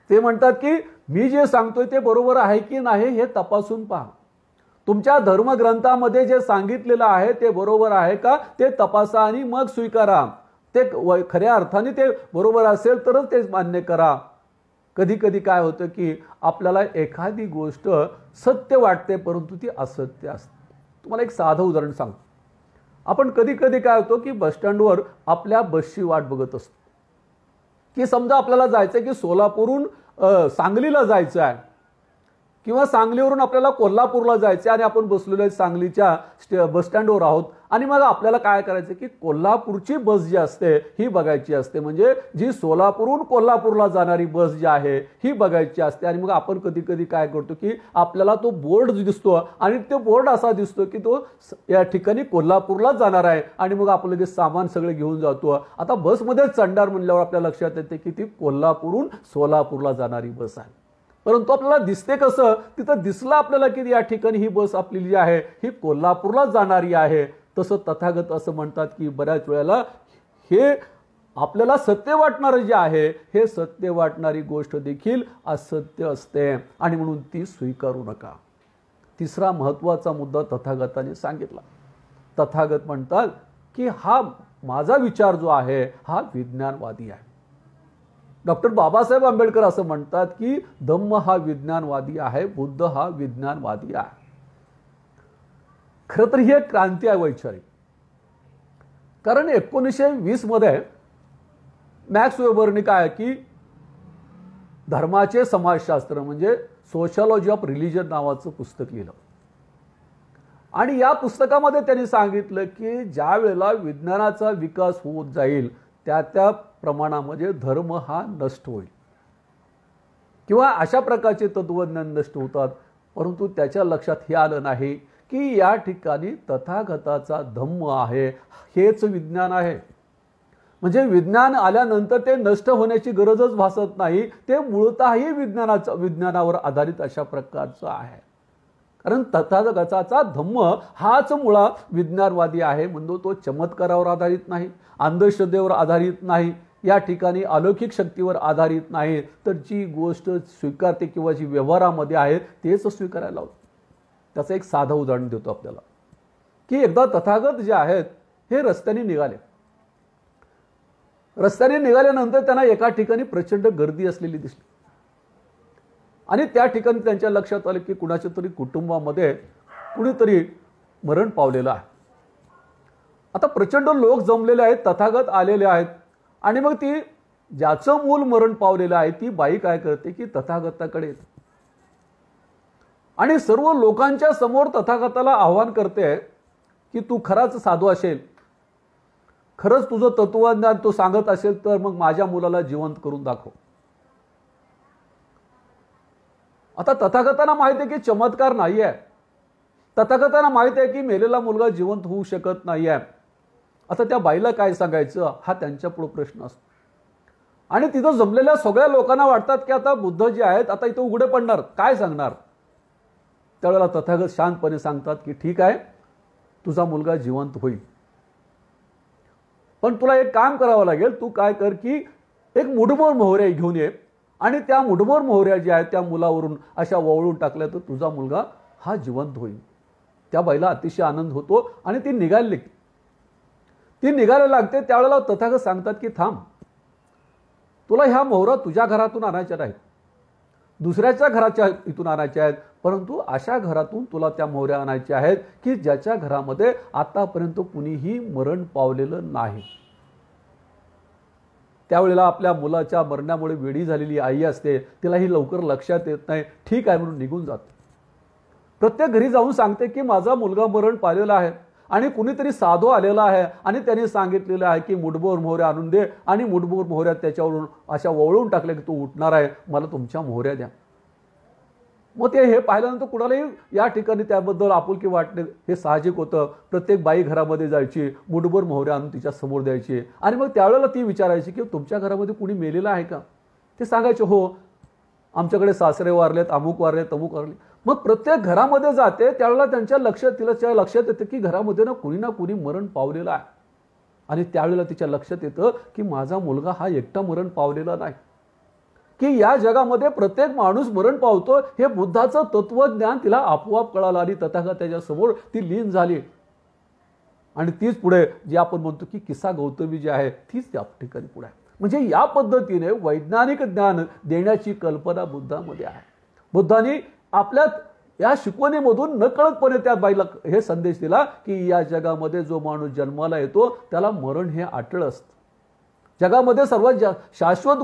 ते म्हणतात की मी जे सांगतोय ते बरोबर आहे की नाही हे तपासून पहा. तुमच्या धर्मग्रंथामध्ये जे सांगितलेलं आहे ते बरोबर आहे का ते तपासा आणि मग स्वीकारा. ते खऱ्या अर्थाने ते बरोबर असेल तरच ते मान्य करा. कधी कधी काय होतं की आपल्याला एखादी गोष्ट सत्य वाटते परंतु ती असत्य असते. तुम्हाला एक साधं उदाहरण सांगतो. आपण कधी कधी काय होतो की बसस्टँडवर आपल्या बसची वाट बघत असतो. की समजा आपल्याला जायचं की सोलापूरहून सांगलीला जायचं आहे किंवा सांगलीवरून आपल्याला कोल्हापूरला जायचं आणि आपण बसलेलो आहे सांगलीच्या बसस्टँडवर आहोत. आणि मग आपल्याला काय करायचं की कोल्हापूरची बस जी असते ही बघायची असते. म्हणजे जी सोलापूरहून कोल्हापूरला जाणारी बस जी आहे ही बघायची असते. आणि मग आपण कधी कधी काय करतो की आपल्याला तो बोर्ड दिसतो आणि तो बोर्ड असा दिसतो की तो या ठिकाणी कोल्हापूरला जाणार आहे. आणि मग आपलं लगेच सामान सगळं घेऊन जातो. आता बसमध्ये चढणार म्हणल्यावर आपल्या लक्षात येते की ती कोल्हापूरहून सोलापूरला जाणारी बस आहे. परंतु आपल्याला दिसते कसं, तिथं दिसलं आपल्याला की या ठिकाणी ही बस आपली जी आहे ही कोल्हापूरला जाणारी आहे. तसं तथागत असं म्हणतात की बऱ्याच वेळेला हे आपल्याला सत्य वाटणारं जे आहे हे सत्य वाटणारी गोष्ट देखील असत्य असते आणि म्हणून ती स्वीकारू नका. तिसरा महत्त्वाचा मुद्दा तथागताने सांगितला. तथागत म्हणतात की हा माझा विचार जो आहे हा विज्ञानवादी आहे. डॉक्टर बाबासाहेब आंबेडकर असं म्हणतात की धम्म हा विज्ञानवादी आहे, बुद्ध हा विज्ञानवादी आहे. खरं तर ही एक क्रांती आहे वैचारिक. कारण 1920 मध्ये मॅक्स वेबरने काय की धर्माचे समाजशास्त्र म्हणजे सोशॉलॉजी ऑफ रिलिजन नावाचं पुस्तक लिहिलं. आणि या पुस्तकामध्ये त्यांनी सांगितलं की ज्या वेळेला विज्ञानाचा विकास होत जाईल त्या त्या प्रमाणामध्ये धर्म हा नष्ट होईल किंवा अशा प्रकारचे तत्वज्ञान नष्ट होतात. परंतु त्याच्या लक्षात हे आलं नाही की या ठिकाणी तथागताचा धम्म आहे हेच विज्ञान आहे. म्हणजे विज्ञान आल्यानंतर ते नष्ट होण्याची गरजच भासत नाही. ते मूळतःही विज्ञानावर आधारित अशा प्रकारचं आहे. कारण तथागताचा धम्म हाच मुळात विज्ञानवादी आहे. म्हणजे तो चमत्कारावर आधारित नाही, अंधश्रद्धेवर आधारित नाही, या ठिकाणी अलौकिक शक्तीवर आधारित नाही, तर जी गोष्ट स्वीकारते किंवा जी व्यवहारामध्ये आहे तेच स्वीकारायला लावते. त्याचं एक साधं उदाहरण देतो आपल्याला की एकदा तथागत जे आहेत हे रस्त्याने निघाले. रस्त्याने निघाल्यानंतर त्यांना एका ठिकाणी प्रचंड गर्दी असलेली दिसली आणि त्या ठिकाणी त्यांच्या लक्षात आलं की कुणाच्या तरी कुटुंबामध्ये कुणीतरी मरण पावलेलं आहे. आता प्रचंड लोक जमलेले आहेत, तथागत आलेले आहेत आणि मग ती ज्याचं मूल मरण पावलेलं आहे ती बाई काय करते की तथागताकडे येते आणि सर्व लोकांच्या समोर तथागताला आव्हान करते की तू खराच साधू असेल, खरंच तुझं तत्वज्ञान तो सांगत असेल तर मग माझ्या मुलाला जिवंत करून दाखव. आता तथागतांना माहिती आहे की चमत्कार नाही आहे. तथागतांना माहिती आहे की मेलेला मुलगा जिवंत होऊ शकत नाही आहे. आता त्या बाईला काय सांगायचं हा त्यांच्या पुढे प्रश्न असतो. आणि तिथं जमलेल्या सगळ्या लोकांना वाटतात की आता बुद्ध जे आहेत आता इथं उघडे पडणार, काय सांगणार. त्यावेळेला तथागत शांतपणे सांगतात की ठीक आहे, तुझा मुलगा जिवंत होईल, पण तुला एक काम करावं लागेल. तू काय कर की एक मुठभर मोहऱ्या घेऊन ये आणि त्या मुठभर मोहऱ्या ज्या आहेत त्या मुलावरून अशा वळून टाकल्या तर तुझा मुलगा हा जिवंत होईल. त्या बाईला अतिशय आनंद होतो आणि ती निघायला लागते. ती निघायला लागते त्यावेळेला तथागत सांगतात की थांब, तुला ह्या मोहरा तुझ्या घरातून आणायच्या नाहीत, दुसऱ्याच्या घराच्या इथून आणायच्या आहेत, परंतु अशा घरातून तुला त्या मोहऱ्या आणायच्या आहेत की ज्याच्या घरामध्ये आतापर्यंत कुणीही मरण पावलेलं नाही. त्यावेळेला आपल्या मुलाच्या मरणामुळे वेडी झालेली आई असते, तिलाही लवकर लक्षात येत नाही, ठीक आहे म्हणून निघून जाते. प्रत्येक घरी जाऊन सांगते की माझा मुलगा मरण पावलेला आहे आणि कुणीतरी साधू आलेला आहे आणि त्याने सांगितलेलं आहे की मुठभर मोहऱ्या आणून दे आणि मुठभर मोहऱ्या त्याच्यावरून अशा वळवून टाकल्या की तू उठणार आहे, मला तुमच्या मोहऱ्या द्या. मग ते हे पाहिल्यानंतर कुणालाही या ठिकाणी त्याबद्दल आपुलकी वाटणे हे साहजिक होतं. प्रत्येक बाई घरामध्ये जायची, मुठभर मोहऱ्या आणून तिच्या समोर द्यायची आणि मग त्यावेळेला ती विचारायची की तुमच्या घरामध्ये कुणी मेलेलं आहे का. ते सांगायचे हो, आमच्याकडे सासरे वारलेत, अमुक वारले, तमुक वारले. मग प्रत्येक घरामध्ये जाते त्यावेळेला त्यांच्या तिच्या लक्षात येतं की घरामध्ये ना कुणी मरण पावलेलं आहे. आणि त्यावेळेला तिच्या लक्षात येतं की माझा मुलगा हा एकटा मरण पावलेला नाही, की या जगामध्ये प्रत्येक माणूस मरण पावतो. हे बुद्धाचं तत्वज्ञान तिला आपोआप कळालं आणि तथागताच्या समोर ती लीन झाली. आणि तीच पुढे जे आपण म्हणतो की किस्सा गौतमी जी आहे तीच त्या ठिकाणी पुढे आहे. म्हणजे या पद्धतीने वैज्ञानिक ज्ञान देण्याची कल्पना बुद्धामध्ये आहे. बुद्धांनी आपल्या या शिकवणीमधून नकळतपणे त्या बाईला हे संदेश दिला की या जगामध्ये जो माणूस जन्माला येतो त्याला मरण हे अटळ असतं. जगामध्ये सर्वात शाश्वत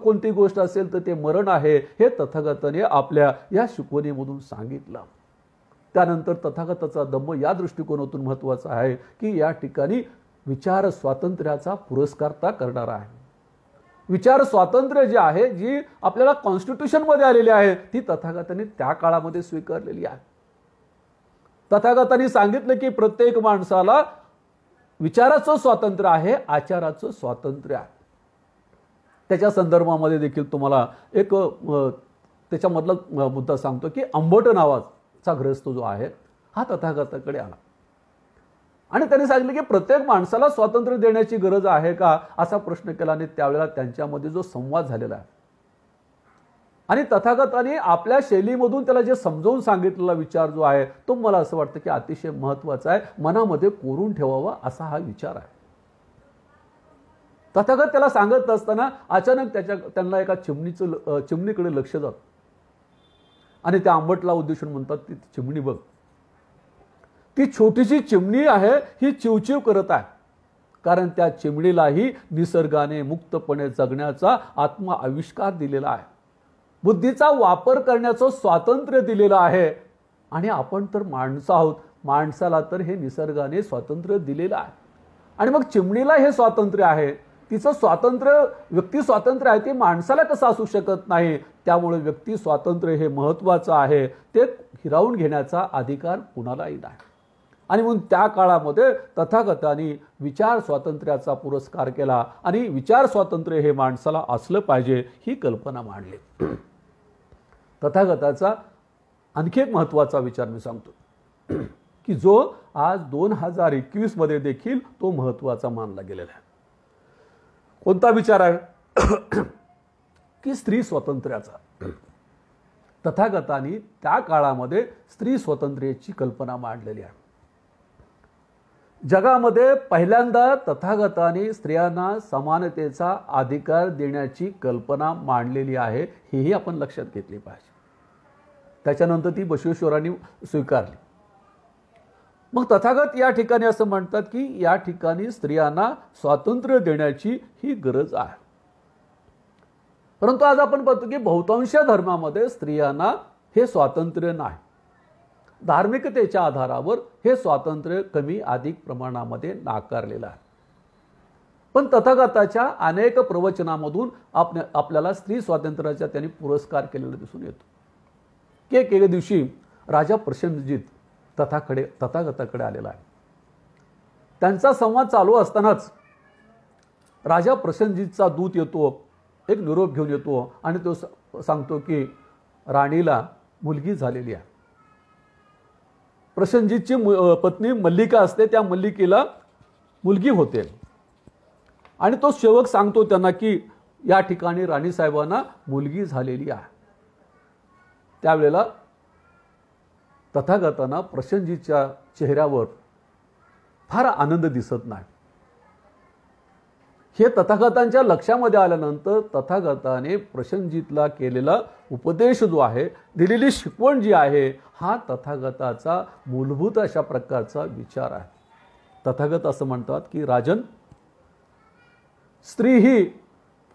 कोणती गोष्ट असेल तर ते मरण आहे, हे तथागताने आपल्या या शिकवणीमधून सांगितलं. त्यानंतर तथागताचा धम्म या दृष्टिकोनातून महत्त्वाचा आहे की या ठिकाणी विचार स्वातंत्र्याचा पुरस्कारता करणारा आहे. विचार स्वातंत्र्य जे आहे, जी आपल्याला कॉन्स्टिट्यूशनमध्ये आलेली आहे, ती तथागताने त्या काळामध्ये स्वीकारलेली आहे. तथागतांनी सांगितलं की प्रत्येक माणसाला विचाराचं स्वातंत्र्य आहे, आचाराचं स्वातंत्र्य आहे. त्याच्या संदर्भामध्ये देखील तुम्हाला एक त्याच्यामधला मुद्दा सांगतो की अंबट नावाचा ग्रस्त जो आहे हा तथागताकडे आला आणि त्यांनी सांगितलं की प्रत्येक माणसाला स्वातंत्र्य देण्याची गरज आहे का, असा प्रश्न केला. आणि त्यावेळेला त्यांच्यामध्ये जो संवाद झालेला आहे आणि तथागतांनी आपल्या शैलीमधून त्याला जे समजावून सांगितलेला विचार जो आहे तो मला असं वाटतं की अतिशय महत्त्वाचा आहे, मनामध्ये कोरून ठेवावा असा हा विचार आहे. तथागत त्याला सांगत असताना अचानक त्यांना एका चिमणीकडे लक्ष जातं आणि त्या आंबटला उद्देशून म्हणतात ती चिमणी बघ, ती छोटीशी चिमणी आहे, ही चिवचिव करत आहे, कारण त्या चिमणीलाही निसर्गाने मुक्तपणे जगण्याचा आत्मा आविष्कार दिलेला आहे, बुद्धीचा वापर करण्याचं स्वातंत्र्य दिलेलं आहे. आणि आपण तर माणसं आहोत, माणसाला तर हे निसर्गाने स्वातंत्र्य दिलेलं आहे. आणि मग चिमणीला हे स्वातंत्र्य आहे, तिचं स्वातंत्र्य व्यक्ती स्वातंत्र्य आहे, ते माणसाला कसं असू शकत नाही. त्यामुळे व्यक्ती स्वातंत्र्य हे महत्त्वाचं आहे, ते हिरावून घेण्याचा अधिकार कुणालाही नाही. आणि म्हणून त्या काळामध्ये तथागतांनी विचार स्वातंत्र्याचा पुरस्कार केला आणि विचार स्वातंत्र्य हे माणसाला असलं पाहिजे ही कल्पना मांडली. तथागताचा आणखी एक महत्त्वाचा विचार मी सांगतो की जो आज 2021 मध्ये देखील तो महत्त्वाचा मानला गेलेला आहे. कोणता विचार आहे की स्त्री स्वातंत्र्याचा. तथागतांनी त्या काळामध्ये स्त्री स्वातंत्र्याची कल्पना मांडलेली आहे. जगामध्ये पहिल्यांदा तथागतांनी स्त्रियांना समानतेचा अधिकार देण्याची कल्पना मांडलेली आहे, हेही आपण लक्षात घेतले पाहिजे. त्याच्यानंतर ती बसवेश्वरांनी स्वीकारली. मग तथागत या ठिकाणी असं म्हणतात की या ठिकाणी स्त्रियांना स्वातंत्र्य देण्याची ही गरज आहे. परंतु आज आपण पाहतो की बहुतांश धर्मामध्ये स्त्रियांना हे स्वातंत्र्य नाही. धार्मिकतेच्या आधारावर हे स्वातंत्र्य कमी अधिक प्रमाणामध्ये नाकारलेलं आहे. पण तथागताच्या अनेक प्रवचनामधून आपल्याला स्त्री स्वातंत्र्याचा त्यांनी पुरस्कार केलेला दिसून येतो. की एके दिवशी राजा प्रसेनजीत तथागताकडे आलेला आहे. त्यांचा संवाद चालू असतानाच राजा प्रसेनजीतचा दूत येतो, एक निरोप घेऊन येतो आणि तो सांगतो की राणीला मुलगी झालेली आहे. प्रसेनजीतची पत्नी मल्लिका असते, त्या मल्लिकेला मुलगी होते आणि तो सेवक सांगतो त्यांना की या ठिकाणी राणी साहेबांना मुलगी झालेली आहे. त्यावेळेला तथागतांना प्रसेनजीतच्या चेहऱ्यावर फार आनंद दिसत नाही. हे तथागतांच्या लक्षामध्ये आल्यानंतर तथागताने प्रसंजीतला केलेला उपदेश जो आहे, दिलेली शिकवण जी आहे, हा तथागताचा मूलभूत अशा प्रकारचा विचार आहे. तथागत असं म्हणतात की राजन, स्त्री ही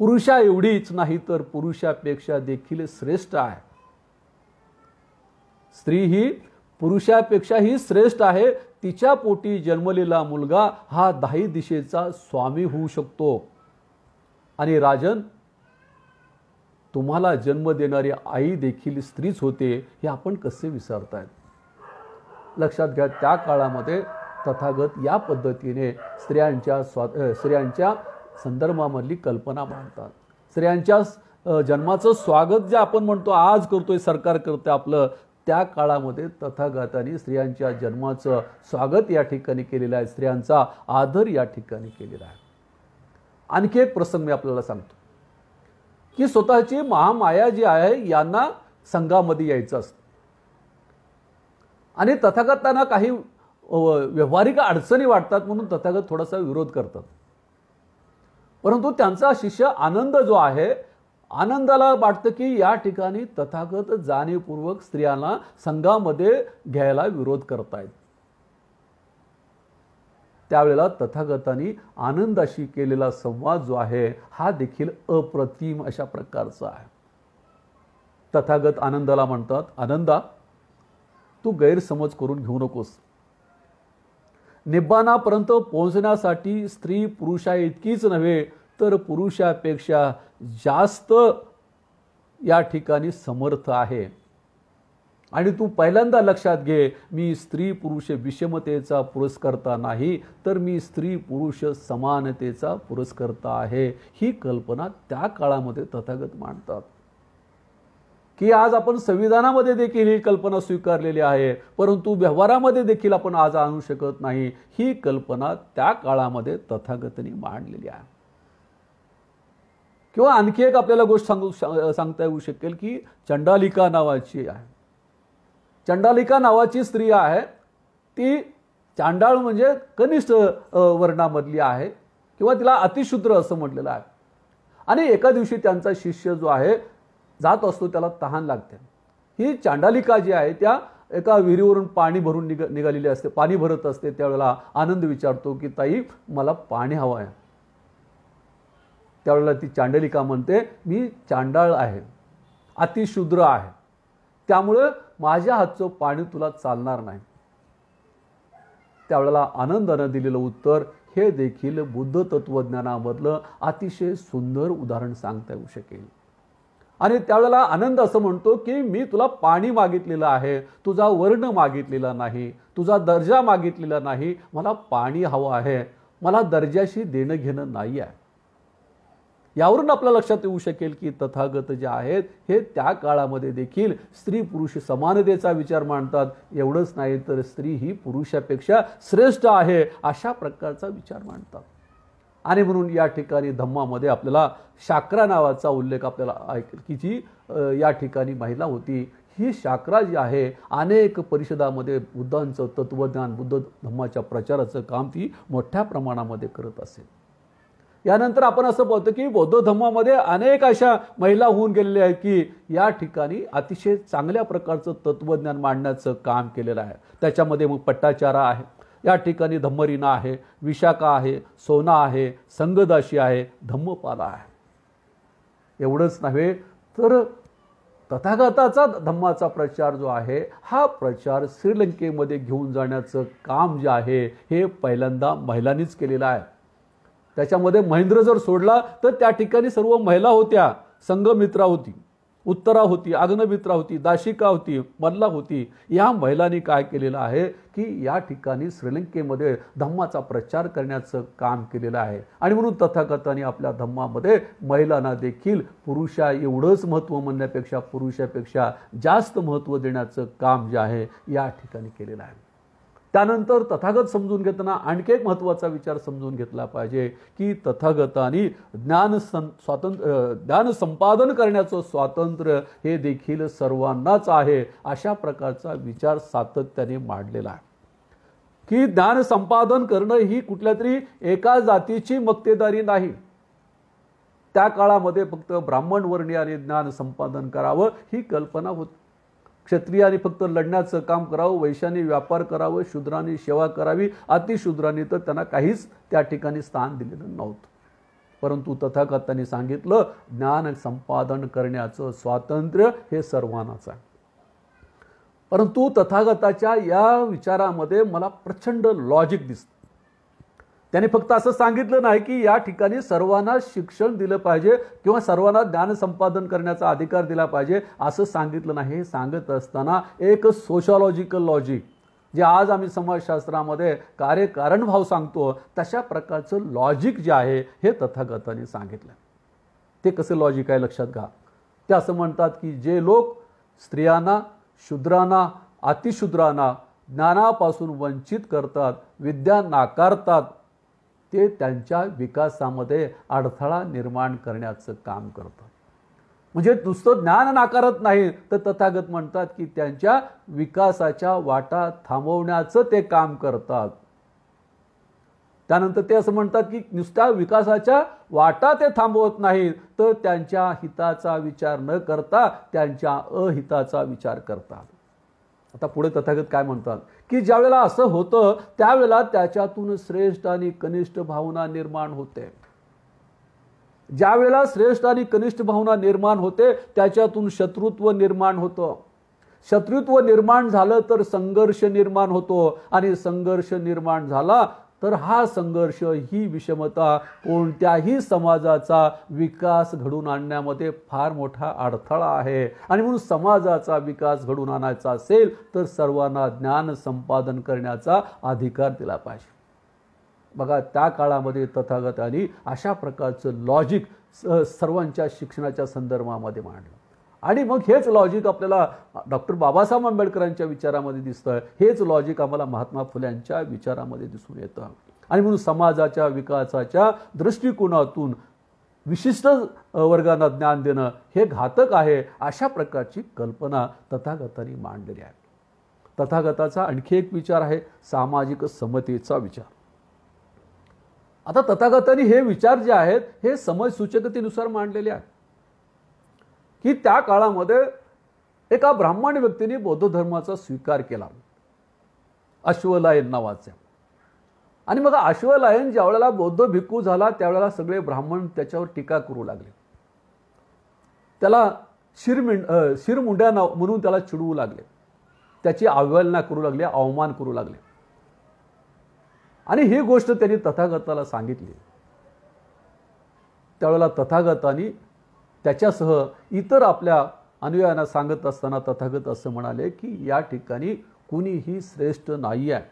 पुरुषा एवढीच नाही तर पुरुषापेक्षा देखील श्रेष्ठ आहे. स्त्री ही पुरुषापेक्षाही श्रेष्ठ आहे. तिच्या पोटी जन्मलेला मुलगा हा 10 दिशेचा स्वामी होऊ शकतो. आणि राजन, तुम्हाला जन्म देणारी आई देखील स्त्रीच होते, हे आपण कसे विसरतायत? लक्षात घ्या, त्या काळामध्ये तथागत या पद्धतीने स्त्रियांच्या संदर्भामधली कल्पना मांडतात. स्त्रियांच्या जन्माचं स्वागत जे आपण म्हणतो आज करतोय, सरकार करते आपलं, त्या काळामध्ये तथागतांनी स्त्रियांच्या जन्माचं स्वागत या ठिकाणी केलेलं आहे. स्त्रियांचा आदर या ठिकाणी केलेला आहे. आणखी एक प्रसंग मी आपल्याला सांगतो की स्वतःची महामाया जी आहे यांना संघामध्ये यायचं असतं आणि तथागतांना काही व्यवहारिक अडचणी वाटतात म्हणून तथागत थोडासा विरोध करतात. परंतु त्यांचा शिष्य आनंद जो आहे, आनंदाला वाटतं की या ठिकाणी तथागत जाणीवपूर्वक स्त्रियांना संघामध्ये घ्यायला विरोध करतायत. त्यावेळेला तथागतांनी आनंदाशी केलेला संवाद जो आहे हा देखील अप्रतिम अशा प्रकारचा आहे. तथागत आनंदाला म्हणतात, आनंदा, तू गैरसमज करून घेऊ नकोस. निब्बाणापर्यंत पोहोचण्यासाठी स्त्री पुरुषा इतकीच नव्हे तर पुरुषापेक्षा जास्त या ठिकाणी समर्थ आहे. आणि तू पहिल्यांदा लक्षात घे, मी स्त्री पुरुष विषमतेचा पुरस्कर्ता नाही तर मी स्त्री पुरुष समानतेचा पुरस्कर्ता आहे. ही कल्पना त्या काळामध्ये तथागत मांडतात की आज आपण संविधानामध्ये देखील ही कल्पना स्वीकारलेली आहे, परंतु व्यवहारामध्ये देखील आपण आज आणू शकत नाही. ही कल्पना त्या काळामध्ये तथागतांनी मांडलेली आहे. किंवा आणखी एक आपल्याला गोष्ट सांगता येऊ शकेल की चंडालिका नावाची आहे. चंडालिका नावाची स्त्री आहे, ती चांडाळ म्हणजे कनिष्ठ वर्णामधली आहे किंवा तिला अतिशूद्र असं म्हटलेलं आहे. आणि एका दिवशी त्यांचा शिष्य जो आहे जात असतो, त्याला तहान लागते. ही चांडालिका जी आहे त्या एका विहिरीवरून पाणी भरून निघालेली असते, पाणी भरत असते. त्यावेळेला आनंद विचारतो की ताई, मला पाणी हवं आहे. त्यावेळेला ती चांडालिका म्हणते, मी चांडाळ आहे, अतिशूद्र आहे, त्यामुळे माझ्या हातचं पाणी तुला चालणार नाही. त्यावेळेला आनंदानं दिलेलं उत्तर हे देखील बुद्ध तत्वज्ञानामधलं अतिशय सुंदर उदाहरण सांगता येऊ शकेल. आणि त्यावेळेला आनंद असं म्हणतो की मी तुला पाणी मागितलेलं आहे, तुझा वर्ण मागितलेला नाही, तुझा दर्जा मागितलेला नाही, मला पाणी हवं आहे, मला दर्जाशी देणं घेणं नाही आहे. यावरून आपल्या लक्षात येऊ शकेल की तथागत जे आहेत हे त्या काळामध्ये देखील स्त्री पुरुष समानतेचा विचार मांडतात. एवढंच नाही तर स्त्री ही पुरुषापेक्षा श्रेष्ठ आहे अशा प्रकारचा विचार मांडतात. आणि म्हणून या ठिकाणी धम्मामध्ये आपल्याला शाक्रा नावाचा उल्लेख आपल्याला ऐकेल की जी या ठिकाणी महिला होती. ही शाक्रा जी आहे अनेक परिषदामध्ये बुद्धांचं तत्वज्ञान, बुद्ध धम्माच्या प्रचाराचं काम ती मोठ्या प्रमाणामध्ये करत असेल. यानंतर आपण असं पाहतो की बौद्ध धम्मामध्ये अनेक अशा महिला होऊन गेलेल्या आहेत की या ठिकाणी अतिशय चांगल्या प्रकारचं तत्वज्ञान मांडण्याचं काम केलेलं आहे. त्याच्यामध्ये मग पट्टाचारा आहे, या ठिकाणी धम्मरीना आहे, विशाखा आहे, सोना आहे, संगदाशी आहे, धम्मपाला आहे. एवढंच नव्हे तर तथागताचा धम्माचा प्रचार जो आहे हा प्रचार श्रीलंकेमध्ये घेऊन जाण्याचं काम जे आहे हे पहिल्यांदा महिलांनीच केलेलं आहे. त्याच्यामध्ये महेंद्र जर सोडला तर त्या ठिकाणी सर्व महिला होत्या. संघमित्रा होती, उत्तरा होती, अग्नमित्रा होती, दाशिका होती, मल्ला होती. या महिलांनी काय केलेलं आहे की या ठिकाणी श्रीलंकेमध्ये धम्माचा प्रचार करण्याचं काम केलेलं आहे. आणि म्हणून तथागतांनी आपल्या धम्मामध्ये महिलांना देखील पुरुषा एवढंच महत्त्व म्हणण्यापेक्षा पुरुषापेक्षा जास्त महत्त्व देण्याचं काम जे आहे या ठिकाणी केलेलं आहे. त्यानंतर तथागत समजून घेताना आणखी एक महत्त्वाचा विचार समजून घेतला पाहिजे की तथागतांनी ज्ञान संपादन करण्याचं स्वातंत्र्य हे देखील सर्वांनाच आहे अशा प्रकारचा विचार सातत्याने मांडलेला आहे की ज्ञान संपादन करणं ही कुठल्या तरी एका जातीची मक्तेदारी नाही. त्या काळामध्ये फक्त ब्राह्मण वर्णीयांनी ज्ञान संपादन करावं ही कल्पना होती. क्षत्रियांनी फक्त लढण्याचं काम करावं, वैश्यांनी व्यापार करावं, शूद्रांनी सेवा करावी, अतिशूद्रांनी तर त्यांना काहीच त्या ठिकाणी स्थान दिलेलं नव्हतं. परंतु तथागतांनी सांगितलं ज्ञान संपादन करण्याचं स्वातंत्र्य हे सर्वांनाच आहे. परंतु तथागताच्या या विचारामध्ये मला प्रचंड लॉजिक दिसतं. त्याने फक्त असं सांगितलं नाही की या ठिकाणी सर्वांना शिक्षण दिलं पाहिजे किंवा सर्वांना ज्ञान संपादन करण्याचा अधिकार दिला पाहिजे असं सांगितलं नाही. हे सांगत असताना एक सोशॉलॉजिकल लॉजिक, जे आज आम्ही समाजशास्त्रामध्ये कार्यकारणभाव सांगतो तशा प्रकारचं लॉजिक जे आहे हे तथागतांनी सांगितलं. ते कसं लॉजिक आहे लक्षात घ्या. ते असं म्हणतात की जे लोक स्त्रियांना, शूद्रांना, अतिशूद्रांना ज्ञानापासून वंचित करतात, विद्या नाकारतात, ते त्यांच्या विकासामध्ये अडथळा निर्माण करण्याचं काम करतात. म्हणजे नुसतं ज्ञान नाकारत नाही तर तथागत म्हणतात की त्यांच्या विकासाच्या वाटा थांबवण्याचं ते काम करतात. त्यानंतर ते असं म्हणतात की नुसत्या विकासाच्या वाटा ते थांबवत नाहीत तर त्यांच्या हिताचा विचार न करता त्यांच्या अहिताचा विचार करतात. आता पुढे तथागत काय म्हणतात की ज्यावेळेला असं होतं त्यावेळेला त्याच्यातून श्रेष्ठ आणि कनिष्ठ भावना निर्माण होते. ज्यावेळेला श्रेष्ठ आणि कनिष्ठ भावना निर्माण होते त्याच्यातून शत्रुत्व निर्माण होतं. शत्रुत्व निर्माण झालं तर संघर्ष निर्माण होतो आणि संघर्ष निर्माण झाला तर हा संघर्ष, ही विषमता कोणत्याही समाजाचा विकास घडून आणण्यामध्ये फार मोठा अडथळा आहे. आणि म्हणून समाजाचा विकास घडून आणायचा असेल तर सर्वांना ज्ञान संपादन करण्याचा अधिकार दिला पाहिजे. बघा त्या काळामध्ये तथागतांनी अशा प्रकारचं लॉजिक सर्वांच्या शिक्षणाच्या संदर्भामध्ये मांडलं. आणि मग हेच लॉजिक आपल्याला डॉक्टर बाबासाहेब आंबेडकरांच्या विचारामध्ये दिसतं, हेच लॉजिक आम्हाला महात्मा फुल्यांच्या विचारामध्ये दिसून येतं. आणि म्हणून समाजाच्या विकासाच्या दृष्टिकोनातून विशिष्ट वर्गांना ज्ञान देणं हे घातक आहे, अशा प्रकारची कल्पना तथागतांनी मांडलेली आहे. तथागताचा आणखी एक विचार आहे सामाजिक समतेचा विचार. आता तथागतांनी हे विचार जे आहेत हे समजसूचकतेनुसार मांडलेले आहेत की त्या काळामध्ये एका ब्राह्मण व्यक्तीने बौद्ध धर्माचा स्वीकार केला, अश्वलायन नावाचा. आणि मग अश्वलायन ज्या वेळेला बौद्ध भिक्खू झाला त्यावेळेला सगळे ब्राह्मण त्याच्यावर टीका करू लागले, त्याला शिरमुंड्या म्हणून त्याला चिडवू लागले, त्याची अवहेलना करू लागले, अवमान करू लागले. आणि ही गोष्ट त्यांनी तथागताला सांगितली. त्यावेळेला तथागतांनी त्याच्यासह इतर आपल्या अनुयायांना सांगत असताना तथागत असं म्हणाले की या ठिकाणी कुणीही श्रेष्ठ नाही आहे,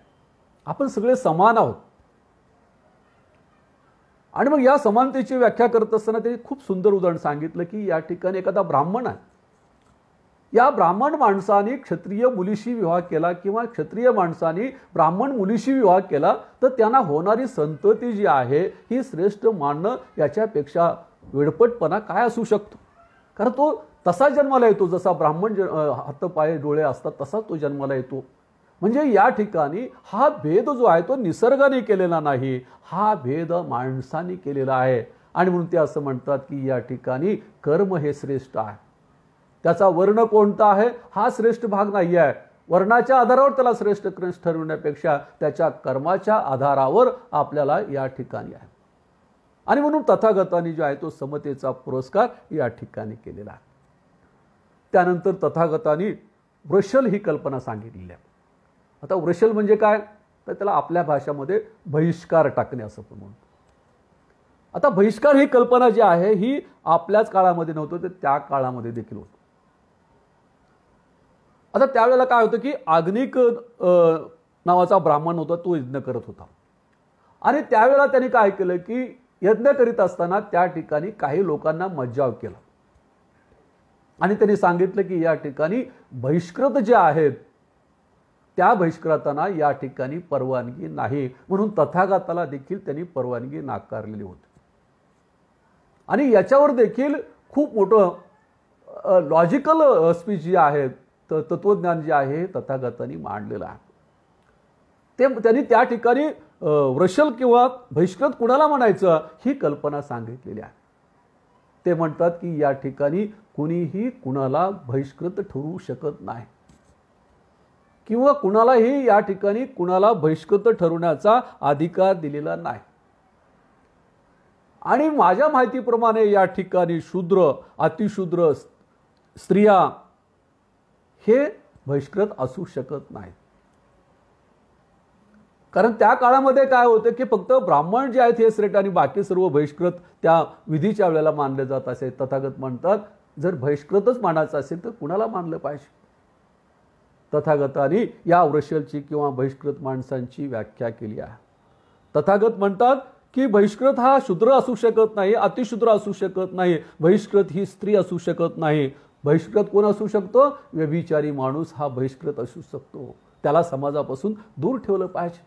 आपण सगळे समान आहोत. आणि मग या समानतेची व्याख्या करत असताना त्यांनी खूप सुंदर उदाहरण सांगितलं की या ठिकाणी एखादा ब्राह्मण आहे, या ब्राह्मण माणसाने क्षत्रिय मुलीशी विवाह केला किंवा क्षत्रिय माणसाने ब्राह्मण मुलीशी विवाह केला तर त्यांना होणारी संतती जी आहे ही श्रेष्ठ मानणं याच्यापेक्षा वेडपटपणा काय असू शकतो. कारण तो तसा जन्माला येतो, जसा ब्राह्मण हात पाय डोळे असतात तसा तो जन्माला येतो. म्हणजे या ठिकाणी हा भेद जो आहे तो निसर्गाने केलेला नाही, हा भेद माणसाने केलेला आहे. आणि म्हणून ते असं म्हणतात की या ठिकाणी कर्म हे श्रेष्ठ आहे. त्याचा वर्ण कोणता आहे हा श्रेष्ठ भाग नाही आहे. वर्णाच्या आधारावर त्याला श्रेष्ठ कनिष्ठ ठरवण्यापेक्षा त्याच्या कर्माच्या आधारावर आपल्याला या ठिकाणी आहे. आणि म्हणून तथागतांनी जो आहे तो समतेचा पुरस्कार या ठिकाणी केलेला आहे. त्यानंतर तथागतांनी वृषल ही कल्पना सांगितलेली आहे. आता वृषल म्हणजे काय तर त्याला आपल्या भाषेमध्ये बहिष्कार टाकणे असं पण म्हणतो. आता बहिष्कार ही कल्पना जी आहे ही आपल्याच काळामध्ये नव्हतं तर त्या काळामध्ये देखील होतं. आता त्यावेळेला काय होतं की आग्निक नावाचा ब्राह्मण होता, तो यज्ञ करत होता. आणि त्यावेळेला त्यांनी काय केलं की यज्ञ करीत असताना त्या ठिकाणी काही लोकांना मज्जाव केला आणि त्यांनी सांगितलं की या ठिकाणी बहिष्कृत जे आहेत त्या बहिष्कृतांना या ठिकाणी परवानगी नाही, म्हणून तथागताला देखील त्यांनी परवानगी नाकारलेली होती. आणि याच्यावर देखील खूप मोठं लॉजिकल स्पीच जे आहे, तत्वज्ञान जे आहे तथागतांनी मांडलेलं आहे. ते त्यांनी त्या ठिकाणी वृषल किंवा बहिष्कृत कुणाला म्हणायचं ही कल्पना सांगितलेली आहे. ते म्हणतात की या ठिकाणी कुणीही कुणाला बहिष्कृत ठरवू शकत नाही किंवा कुणालाही या ठिकाणी कुणाला बहिष्कृत ठरवण्याचा अधिकार दिलेला नाही. आणि माझ्या माहितीप्रमाणे या ठिकाणी शूद्र, अतिशूद्र, स्त्रिया हे बहिष्कृत असू शकत नाही. कारण त्या काळामध्ये काय होतं की फक्त ब्राह्मण जे आहेत हे श्रेष्ठ आणि बाकी सर्व बहिष्कृत त्या विधीच्या वेळेला मानले जात असे. तथागत म्हणतात जर बहिष्कृतच मानायचं असेल तर कुणाला मानलं पाहिजे. तथागतांनी या वृषलची किंवा बहिष्कृत माणसांची व्याख्या केली आहे. तथागत म्हणतात की बहिष्कृत हा शूद्र असू शकत नाही, अतिशूद्र असू शकत नाही, बहिष्कृत ही स्त्री असू शकत नाही. बहिष्कृत कोण असू शकतो? व्यभिचारी माणूस हा बहिष्कृत असू शकतो. त्याला समाजापासून दूर ठेवलं पाहिजे.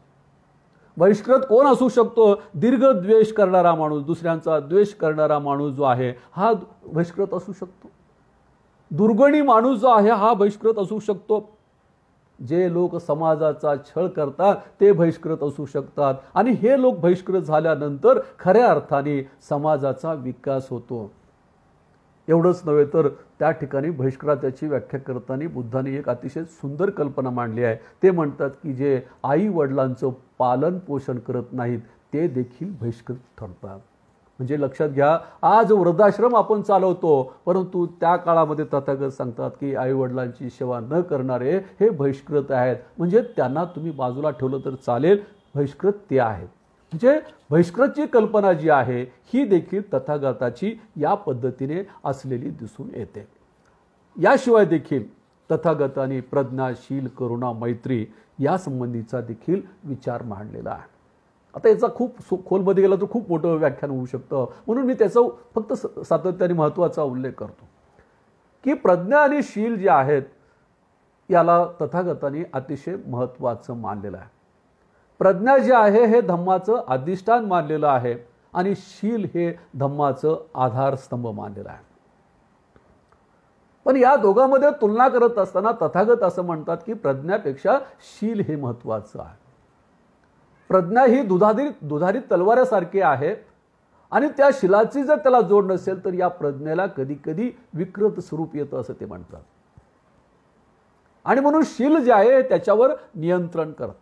बहिष्कृत कोण असू शकतो? दीर्घ द्वेष करणारा माणूस, दुसऱ्यांचा द्वेष करणारा माणूस जो आहे हा बहिष्कृत असू शकतो. दुर्गुणी माणूस जो आहे हा बहिष्कृत असू शकतो. जे लोक समाजाचा छळ करतात ते बहिष्कृत असू शकतात. आणि हे लोक बहिष्कृत झाल्यानंतर खऱ्या अर्थाने समाजाचा विकास होतो. एवढंच नव्हे तर त्या ठिकाणी बहिष्कृताची व्याख्या करताना बुद्धाने एक अतिशय सुंदर कल्पना मांडली आहे. ते म्हणतात की जे आई वडिलांचं पालन पोषण करत नाहीत ते देखील बहिष्कृत ठरतात. म्हणजे लक्षात घ्या, आज वृद्धाश्रम आपण चालवतो, परंतु त्या काळामध्ये तथागत सांगतात की आई वडिलांची सेवा न करणारे हे बहिष्कृत आहेत. म्हणजे त्यांना तुम्ही बाजूला ठेवलं तर चालेल, बहिष्कृत ते आहेत. म्हणजे बहिष्कृतची कल्पना जी आहे ही देखील तथागताची या पद्धतीने असलेली दिसून येते. याशिवाय देखील तथागतांनी प्रज्ञा, शील, करुणा, मैत्री या संबंधीचा देखील विचार मांडलेला आहे. आता याचा खूप खोलमध्ये गेला तर खूप मोठं व्याख्यान होऊ शकतं, म्हणून मी त्याचा फक्त सातत्याने महत्त्वाचा उल्लेख करतो की प्रज्ञा आणि शील जे आहेत याला तथागतांनी अतिशय महत्त्वाचं मानलेलं आहे. प्रज्ञा जे आहे हे धम्माचं अधिष्ठान मानलेलं आहे आणि शील हे धम्माचं आधारस्तंभ मानलेलं आहे. पण या दोघांमध्ये तुलना करत असताना तथागत असं म्हणतात की प्रज्ञापेक्षा शील हे महत्त्वाचं आहे. प्रज्ञा ही दुधारी तलवारासारखी आहे आणि त्या शीलाची जर त्याला जोड नसेल तर या प्रज्ञेला कधी कधी विकृत स्वरूप येतं असं ते म्हणतात. आणि म्हणून शील जे आहे त्याच्यावर नियंत्रण करत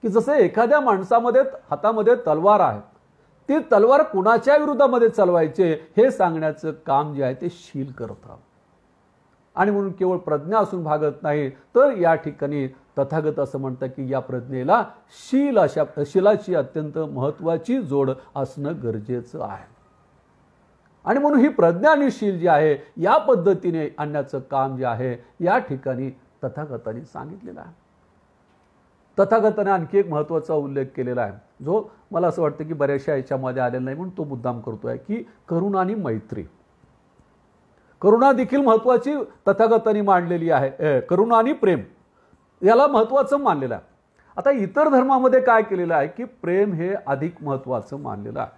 की जसे एखाद्या माणसामध्ये हातामध्ये तलवार आहे, ती तलवार कुणाच्या विरोधामध्ये चालवायचे हे सांगण्याचं काम जे आहे ते शील करतात. आणि म्हणून केवळ प्रज्ञा असून भागत नाही तर या ठिकाणी तथागत असं म्हणतात की या प्रज्ञेला शीलाची अत्यंत महत्त्वाची जोड असणं गरजेचं आहे. आणि म्हणून ही प्रज्ञा आणि शील जे आहे या पद्धतीने आणण्याचं काम जे आहे या ठिकाणी तथागतांनी सांगितलेलं आहे. तथागताने आणखी एक महत्त्वाचा उल्लेख केलेला आहे जो मला असं वाटतं की बऱ्याचशा याच्यामध्ये आलेला नाही म्हणून तो मुद्दाम करतोय की करुणा आणि मैत्री. करुणा देखील महत्त्वाची तथागतांनी मांडलेली आहे. करुणा आणि प्रेम याला महत्त्वाचं मानलेलं आहे. आता इतर धर्मामध्ये काय केलेलं आहे की प्रेम हे अधिक महत्त्वाचं मानलेलं आहे.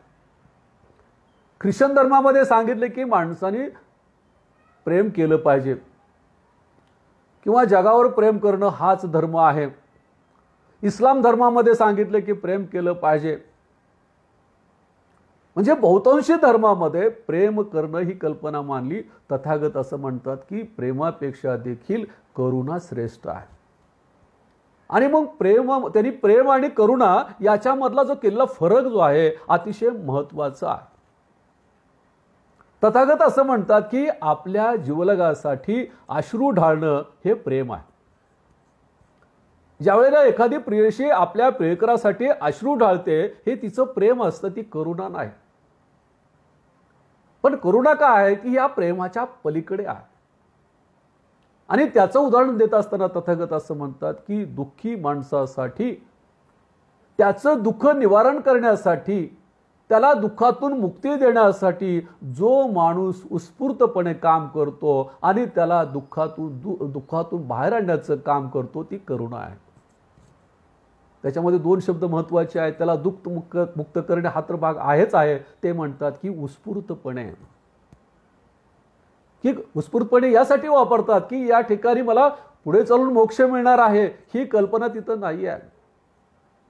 ख्रिश्चन धर्मामध्ये सांगितले की माणसाने प्रेम केलं पाहिजे किंवा जगावर प्रेम करणं हाच धर्म आहे. इस्लाम धर्मामध्ये सांगितले की प्रेम केलं पाहिजे. म्हणजे बहुतांशी धर्मामध्ये प्रेम करणं ही कल्पना मानली. तथागत असं म्हणतात की प्रेमापेक्षा देखील करुणा श्रेष्ठ आहे. आणि मग त्यांनी प्रेम आणि करुणा याच्यामधला जो केलेला फरक जो आहे अतिशय महत्त्वाचा आहे. तथागत असं म्हणतात की आपल्या जीवलगासाठी अश्रू ढाळणं हे प्रेम आहे. ज्यावेळेला एखादी प्रियशी आपल्या प्रियकरासाठी अश्रू ढाळते हे तिचं प्रेम असतं, ती करुणा नाही. पण करुणा काय आहे की या प्रेमाच्या पलीकडे आहे. आणि त्याचं उदाहरण देत असताना तथागत असं म्हणतात की दुःखी माणसासाठी त्याचं दुःख निवारण करण्यासाठी त्याला दुःखातून मुक्ती देण्यासाठी जो माणूस उत्स्फूर्तपणे काम करतो आणि त्याला दुःखातून बाहेर आणण्याचं काम करतो ती करुणा आहे. त्याच्यामध्ये दोन शब्द महत्त्वाचे आहेत. त्याला दुःख मुक्त करणे हा तर भाग आहेच आहे. ते म्हणतात की उत्स्फूर्तपणे, की उत्स्फूर्तपणे यासाठी वापरतात की या ठिकाणी मला पुढे चालून मोक्ष मिळणार आहे ही कल्पना तिथं नाही आहे.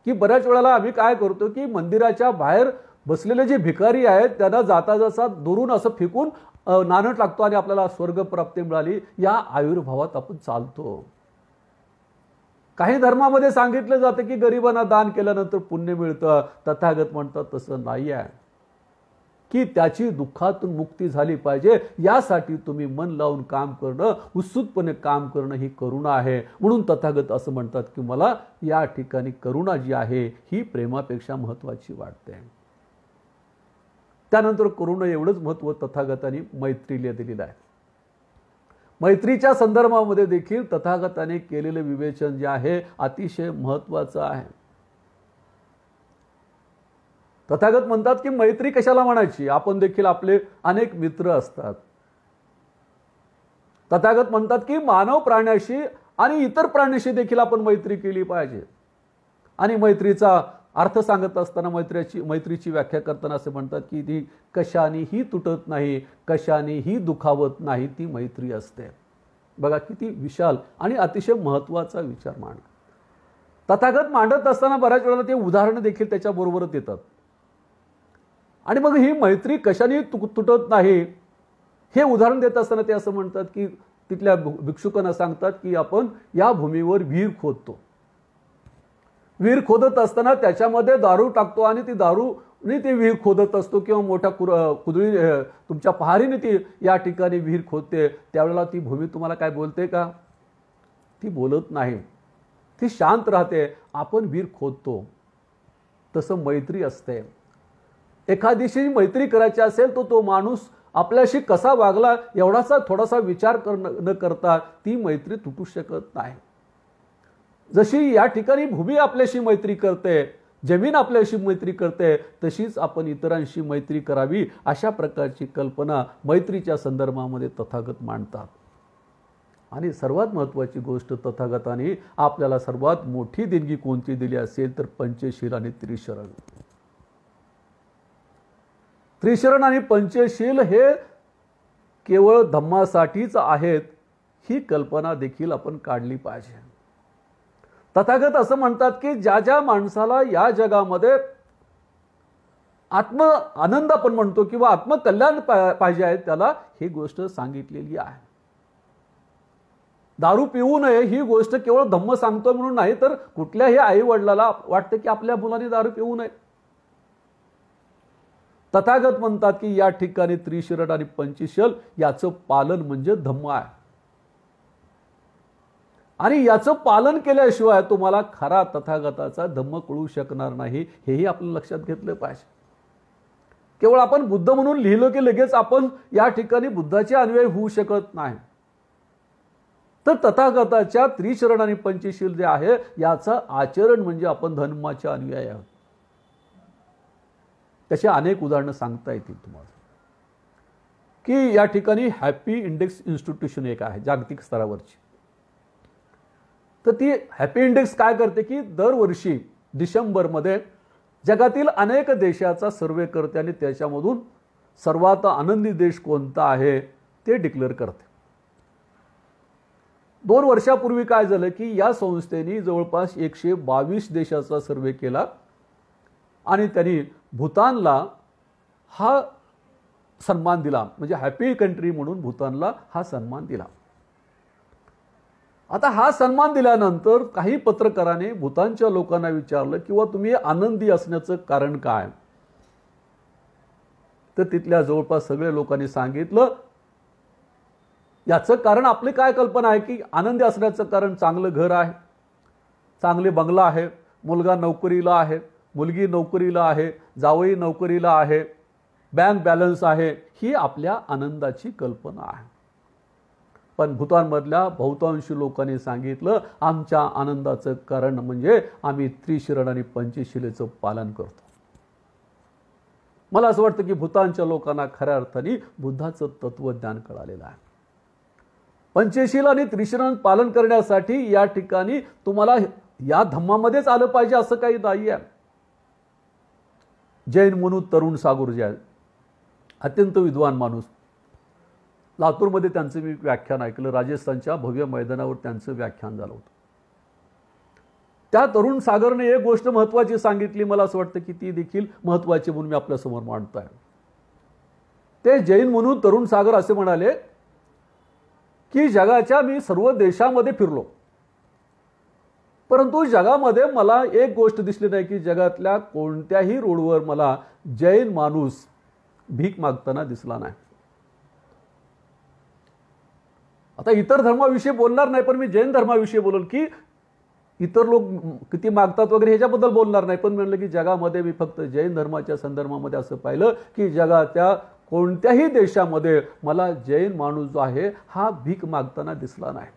की बऱ्याच वेळेला आम्ही काय करतो की मंदिराच्या बाहेर बसलेले जे भिकारी आहेत त्यांना जाता जसा दुरून असं फेकून नाणं टाकतो आणि आपल्याला स्वर्ग प्राप्ती मिळाली, या आयुर्भावात आपण चालतो. काही धर्मामध्ये सांगितलं जातं की गरिबांना दान केल्यानंतर पुण्य मिळतं. तथागत म्हणतात तसं नाही आहे, की त्याची दुःखातून मुक्ती झाली पाहिजे यासाठी तुम्ही मन लावून काम करणं, उत्सुकपणे काम करणं ही करुणा आहे. म्हणून तथागत असं म्हणतात की मला या ठिकाणी करुणा जी आहे ही प्रेमापेक्षा महत्त्वाची वाटते. त्यानंतर करुणा एवढंच महत्त्व तथागतांनी मैत्रीला दिलेलं आहे. मैत्रीच्या संदर्भामध्ये देखील तथागताने केलेले विवेचन जे आहे अतिशय महत्त्वाचं आहे. तथागत म्हणतात की मैत्री कशाला म्हणायची, आपण देखील आपले अनेक मित्र असतात. तथागत म्हणतात की मानव प्राण्याशी आणि इतर प्राण्याशी देखील आपण मैत्री केली पाहिजे. आणि मैत्रीचा अर्थ सांगत असताना मैत्रीची व्याख्या करताना असे म्हणतात की ती कशानेही तुटत नाही, कशानेही दुखावत नाही, ती मैत्री असते. बघा किती विशाल आणि अतिशय महत्त्वाचा विचार मांडला. तथागत मांडत असताना बऱ्याच वेळेला ते उदाहरणं देखील त्याच्याबरोबरच येतात. आणि मग ही मैत्री कशाने तुटत नाही हे उदाहरण देत असताना ते असं म्हणतात की तिथल्या भिक्षुकांना सांगतात की आपण या भूमीवर विहीर खोदतो. विहीर खोदत असताना त्याच्यामध्ये दारू टाकतो आणि ती दारूने ती विहीर खोदत असतो किंवा मोठ्या कुदळी तुमच्या पहारीने ती या ठिकाणी विहीर खोदते. त्यावेळेला ती भूमी तुम्हाला काय बोलते का? ती बोलत नाही, ती शांत राहते. आपण विहीर खोदतो तसं मैत्री असते. एखादीशी मैत्री करायची असेल तर तो माणूस आपल्याशी कसा वागला एवढासा थोडासा विचार न करता ती मैत्री तुटू शकत नाही. जशी या ठिकाणी भूमी आपल्याशी मैत्री करते, जमीन आपल्याशी मैत्री करते, तशीच आपण इतरांशी मैत्री करावी अशा प्रकारची कल्पना मैत्रीच्या संदर्भामध्ये तथागत मांडतात. आणि सर्वात महत्त्वाची गोष्ट तथागताने आपल्याला सर्वात मोठी देणगी कोणती दिली असेल तर पंचशील आणि त्रिशरण. त्रिशरण आणि पंचशील हे केवळ धम्मासाठीच आहेत ही कल्पना देखील आपण काढली पाहिजे. तथागत असं म्हणतात की ज्या ज्या माणसाला या जगामध्ये आत्म आनंद आपण म्हणतो किंवा आत्मकल्याण पाहिजे आहे त्याला ही गोष्ट सांगितलेली आहे. दारू पिऊ नये ही गोष्ट केवळ धम्म सांगतो म्हणून नाही, तर कुठल्याही आई वडिलाला वाटतं की आपल्या मुलाने दारू पिऊ नये. तथागत म्हणतात की या ठिकाणी त्रिशरण आणि पंचशील याचं पालन म्हणजे धम्म आहे. आणि याचं पालन केल्याशिवाय तुम्हाला खरा तथागताचा धम्म कळू शकणार नाही, हेही आपल्या लक्षात घेतलं पाहिजे. केवळ आपण बुद्ध म्हणून लिहिलं की लगेच आपण या ठिकाणी बुद्धाचे अनुयायी होऊ शकत नाही. तर तथागताच्या त्रिशरण आणि पंचशील जे आहे याचं आचरण म्हणजे आपण धम्माचे अनुयायी आहोत. त्याचे अनेक उदाहरणं सांगता येतील तुम्हाला. की या ठिकाणी हॅपी इंडेक्स इन्स्टिट्यूशन एक आहे जागतिक स्तरावरची. तर ती हॅपी इंडेक्स काय करते की दरवर्षी डिसेंबरमध्ये जगातील अनेक देशाचा सर्वे करते आणि त्याच्यामधून सर्वात आनंदी देश कोणता आहे ते डिक्लेअर करते. 2 वर्षापूर्वी काय झालं की या संस्थेने जवळपास 122 देशाचा सर्वे केला आणि त्यांनी भूतानला हा सन्मान दिला, म्हणजे हॅपी कंट्री म्हणून भूतानला हा सन्मान दिला. आता हा सन्मान दिल्यानंतर काही पत्रकारांनी भूतानच्या लोकांना विचारलं किंवा तुम्ही आनंदी असण्याचं कारण काय. तर तिथल्या जवळपास सगळ्या लोकांनी सांगितलं याचं कारण आपली काय कल्पना आहे की आनंदी असण्याचं कारण चांगलं घर आहे, चांगले बंगला आहे, मुलगा नोकरीला आहे, मुलगी नोकरीला आहे, जावई नोकरीला आहे, बँक बॅलन्स आहे, ही आपल्या आनंदाची कल्पना आहे. पण भूतानमधल्या बहुतांश लोकांनी सांगितलं आमच्या आनंदाचं कारण म्हणजे आम्ही त्रिशरण आणि पंचशीलेचं पालन करतो. मला असं वाटतं की भूतानच्या लोकांना खऱ्या अर्थाने बुद्धाचं तत्वज्ञान कळालेलं आहे. पंचशील आणि त्रिशरण पालन करण्यासाठी या ठिकाणी तुम्हाला या धम्मामध्येच आलं पाहिजे असं काही नाही आहे. जैन म्हणून तरुण सागुर जे आहे अत्यंत विद्वान माणूस, लातूरमध्ये त्यांचं मी व्याख्यान ऐकलं. राजस्थानच्या भव्य मैदानावर त्यांचं व्याख्यान झालं होतं. त्या तरुण सागरने एक गोष्ट महत्त्वाची सांगितली, मला असं वाटतं की ती देखील महत्त्वाची म्हणून मी आपल्यासमोर मांडतोय. ते जैन म्हणून तरुण सागर असे म्हणाले की जगाच्या मी सर्व देशामध्ये फिरलो, परंतु जगामध्ये मला एक गोष्ट दिसली नाही की जगातल्या कोणत्याही रोडवर मला जैन माणूस भीक मागताना दिसला नाही. आता इतर धर्माविषयी बोलणार नाही, पण मी जैन धर्माविषयी बोलल की इतर लोक किती मागतात वगैरे ह्याच्याबद्दल बोलणार नाही, पण म्हणलं की जगामध्ये मी फक्त जैन धर्माच्या संदर्भामध्ये असं पाहिलं की जगाच्या कोणत्याही देशामध्ये मला जैन माणूस जो आहे हा भीक मागताना दिसला नाही.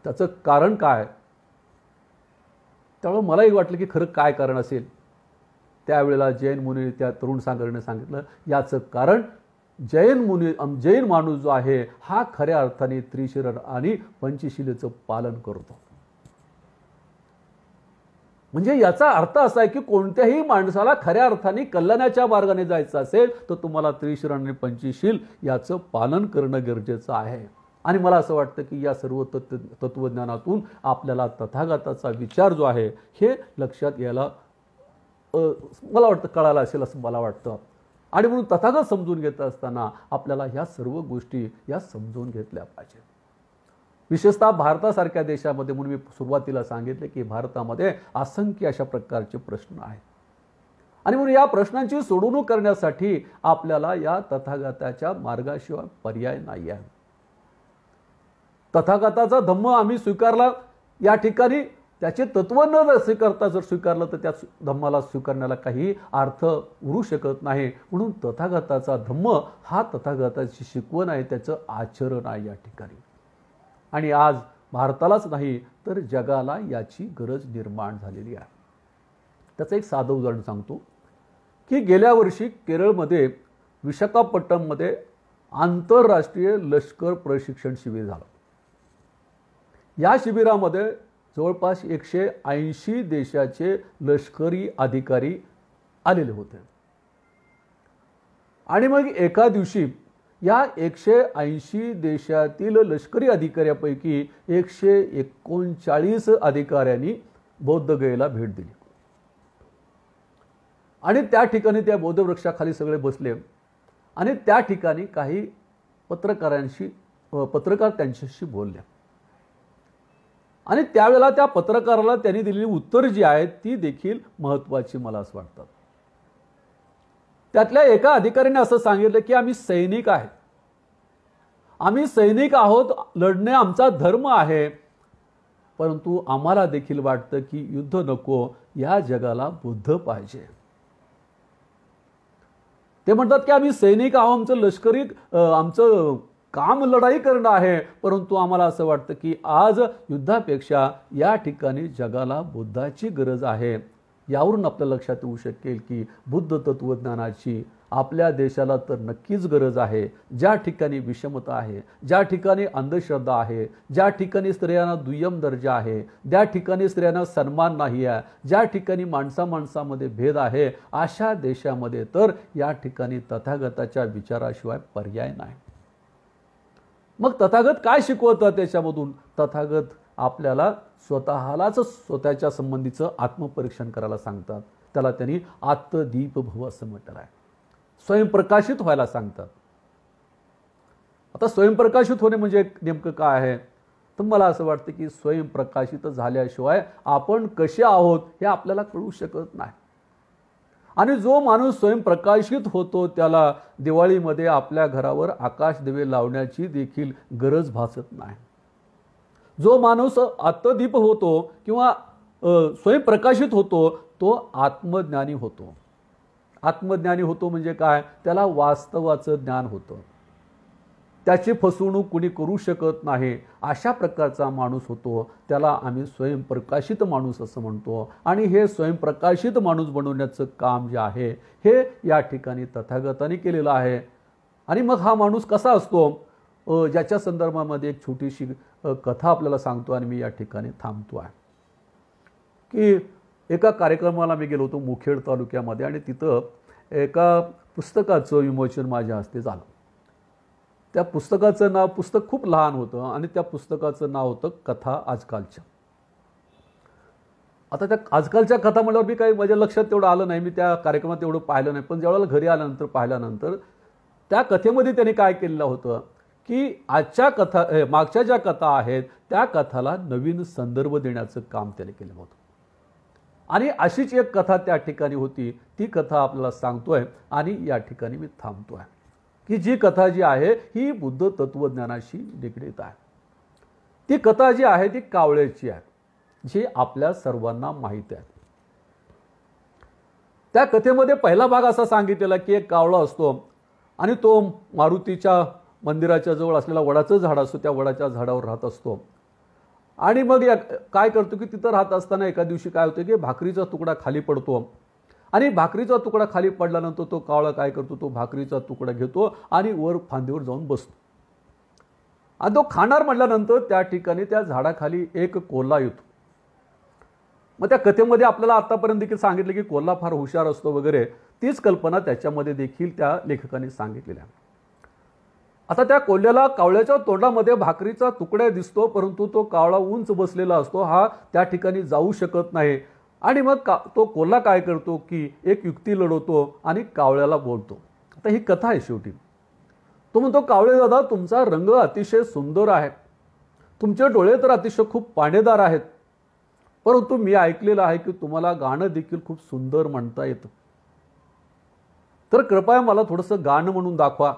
त्याचं कारण काय? त्यामुळे मलाही वाटलं की खरं काय कारण असेल. त्यावेळेला जैन मुनी त्या तरुण सागरने सांगितलं, याचं कारण जैन माणूस जो आहे हा खऱ्या अर्थाने त्रिशरण आणि पंचशीलेचं पालन करतो. म्हणजे याचा अर्थ असा आहे की कोणत्याही माणसाला खऱ्या अर्थाने कल्याणाच्या मार्गाने जायचं असेल तर तुम्हाला त्रिशरण आणि पंचशील याचं पालन करणं गरजेचं आहे. आणि मला असं वाटतं की या सर्व तत्वज्ञानातून आपल्याला तथागताचा विचार जो आहे हे लक्षात यायला मला वाटतं कळायला असेल असं मला वाटतं. आणि म्हणून तथागत समजून घेत असताना आपल्याला ह्या सर्व गोष्टी या समजून घेतल्या पाहिजेत. विशेषतः भारतासारख्या देशामध्ये, म्हणून मी सुरुवातीला सांगितले की भारतामध्ये असंख्य अशा प्रकारचे प्रश्न आहेत आणि म्हणून या प्रश्नांची सोडवणूक करण्यासाठी आपल्याला या तथागताच्या मार्गाशिवाय पर्याय नाही आहे. तथागताचा धम्म आम्ही स्वीकारला, या ठिकाणी त्याचे तत्व न स्वीकारता जर स्वीकारलं तर त्या धम्माला स्वीकारण्याला काही अर्थ उरू शकत नाही. म्हणून तथागताचा धम्म हा तथागताची शिकवण आहे, त्याचं आचरण आहे या ठिकाणी. आणि आज भारतालाच नाही तर जगाला याची गरज निर्माण झालेली आहे. त्याचं एक साधं उदाहरण सांगतो की गेल्या वर्षी केरळमध्ये विशाखापट्टणममध्ये आंतरराष्ट्रीय लष्कर प्रशिक्षण शिबिर झालं. या शिबिरामध्ये जवळपास 180 देशाचे लष्करी अधिकारी आलेले होते. आणि मग एका दिवशी या 180 देशातील लष्करी अधिकाऱ्यापैकी 139 अधिकाऱ्यांनी बौद्धगयेला भेट दिली आणि त्या ठिकाणी त्या बौद्ध वृक्षाखाली सगळे बसले आणि त्या ठिकाणी काही पत्रकार त्यांच्याशी बोलले आणि त्यावेळेला त्या पत्रकाराला त्यांनी दिलेली उत्तर जी आहेत ती देखील महत्त्वाची मला असं वाटतं. त्यातल्या एका अधिकाऱ्याने असं सांगितलं की आम्ही सैनिक आहेत, आम्ही सैनिक आहोत, लढणे आमचा धर्म आहे, परंतु आम्हाला देखील वाटतं की युद्ध नको, या जगाला बुद्ध पाहिजे. ते म्हणतात की आम्ही सैनिक आहोत, आमचं लष्करी आमचं काम लढाई करणं आहे, परंतु आम्हाला असं वाटतं की आज युद्धापेक्षा या ठिकाणी जगाला बुद्धाची गरज आहे. यावरून आपल्या लक्षात येऊ शकेल की बुद्ध तत्वज्ञानाची आपल्या देशाला तर नक्कीच गरज आहे. ज्या ठिकाणी विषमता आहे, ज्या ठिकाणी अंधश्रद्धा आहे, ज्या ठिकाणी स्त्रियांना दुय्यम दर्जा आहे, ज्या ठिकाणी स्त्रियांना सन्मान नाही आहे, ज्या ठिकाणी माणसामध्ये भेद आहे, अशा देशामध्ये तर या ठिकाणी तथागताच्या विचाराशिवाय पर्याय नाही. मग तथागत काय शिकवतात त्याच्यामधून? तथागत आपल्याला स्वतःच्या संबंधीचं आत्मपरीक्षण करायला सांगतात. त्याला त्यांनी आत्मदीप भव असं म्हटलं आहे. स्वयंप्रकाशित व्हायला सांगतात. आता स्वयंप्रकाशित होणे म्हणजे नेमकं काय आहे? तर मला असं वाटतं की स्वयंप्रकाशित झाल्याशिवाय आपण कसे आहोत हे आपल्याला कळू शकत नाही. आणि जो माणूस स्वयंप्रकाशित होतो त्याला दिवाळीमध्ये आपल्या घरावर आकाश दिवे लावण्याची देखील गरज भासत नाही. जो माणूस आत्मदीप होतो किंवा स्वयंप्रकाशित होतो तो आत्मज्ञानी होतो. आत्मज्ञानी होतो म्हणजे काय? त्याला वास्तवाचं ज्ञान होतं, त्याची फसवणूक कुणी करू शकत नाही, अशा प्रकारचा माणूस होतो. त्याला आम्ही स्वयंप्रकाशित माणूस असं म्हणतो. आणि हे स्वयंप्रकाशित माणूस बनवण्याचं काम जे आहे हे या ठिकाणी तथागताने केलेलं आहे. आणि मग हा माणूस कसा असतो ज्याच्या संदर्भामध्ये एक छोटीशी कथा आपल्याला सांगतो आणि मी या ठिकाणी थांबतो आहे. की एका कार्यक्रमाला मी गेलो होतो मुखेड तालुक्यामध्ये आणि तिथं एका पुस्तकाचं विमोचन माझ्या हस्ते झालं. त्या पुस्तकाचं नाव, पुस्तक खूप लहान होतं आणि त्या पुस्तकाचं नाव होतं कथा आजकालच्या. आता त्या आजकालच्या कथा म्हणल्यावर मी काही माझ्या लक्षात तेवढं आलं नाही, मी त्या कार्यक्रमात तेवढं पाहिलं नाही, पण ज्यावेळेला घरी आल्यानंतर पाहिल्यानंतर त्या कथेमध्ये त्यांनी काय केलेलं होतं की आजच्या कथा मागच्या ज्या कथा आहेत त्या कथाला नवीन संदर्भ देण्याचं काम त्याने केलं होतं. आणि अशीच एक कथा त्या ठिकाणी होती, ती कथा आपल्याला सांगतोय आणि या ठिकाणी मी थांबतोय की जी कथा जी आहे ही बुद्ध तत्वज्ञानाशी निगडीत आहे. ती कथा जी आहे ती कावळ्याची आहे, जी आपल्या सर्वांना माहिती आहे. त्या कथेमध्ये पहिला भाग असा सांगितलेला की एक कावळा असतो आणि तो मारुतीच्या मंदिराच्या जवळ असलेला वडाचं झाड असतो, त्या वडाच्या झाडावर राहत असतो. आणि मग काय करतो की तिथं राहत असताना एका दिवशी काय होतं की भाकरीचा तुकडा खाली पडतो आणि भाकरीचा तुकडा खाली पडल्यानंतर तो कावळा काय करतो, तो भाकरीचा तुकडा घेतो आणि वर फांदीवर जाऊन बसतो. आणि तो खाणार म्हटल्यानंतर त्या ठिकाणी त्या झाडाखाली एक कोल्हा येतो. मग त्या कथेमध्ये आपल्याला आतापर्यंत देखील सांगितलं की कोल्हा फार हुशार असतो वगैरे, तीच कल्पना त्याच्यामध्ये देखील त्या लेखकांनी सांगितलेली आहे. आता त्या कोल्ह्याला कावळ्याच्या तोंडामध्ये भाकरीचा तुकडा दिसतो, परंतु तो कावळा उंच बसलेला असतो, हा त्या ठिकाणी जाऊ शकत नाही. आणि मग तो कोल्हा काय करतो की एक युक्ती लढवतो आणि कावळ्याला बोलतो. आता ही कथा आहे शेवटी. तो म्हणतो, कावळे दादा तुमचा रंग अतिशय सुंदर आहे, तुमचे डोळे तर अतिशय खूप पाणेदार आहेत, परंतु मी ऐकलेलं आहे की तुम्हाला गाणं देखील खूप सुंदर म्हणता येतं, तर कृपया मला थोडंसं गाणं म्हणून दाखवा.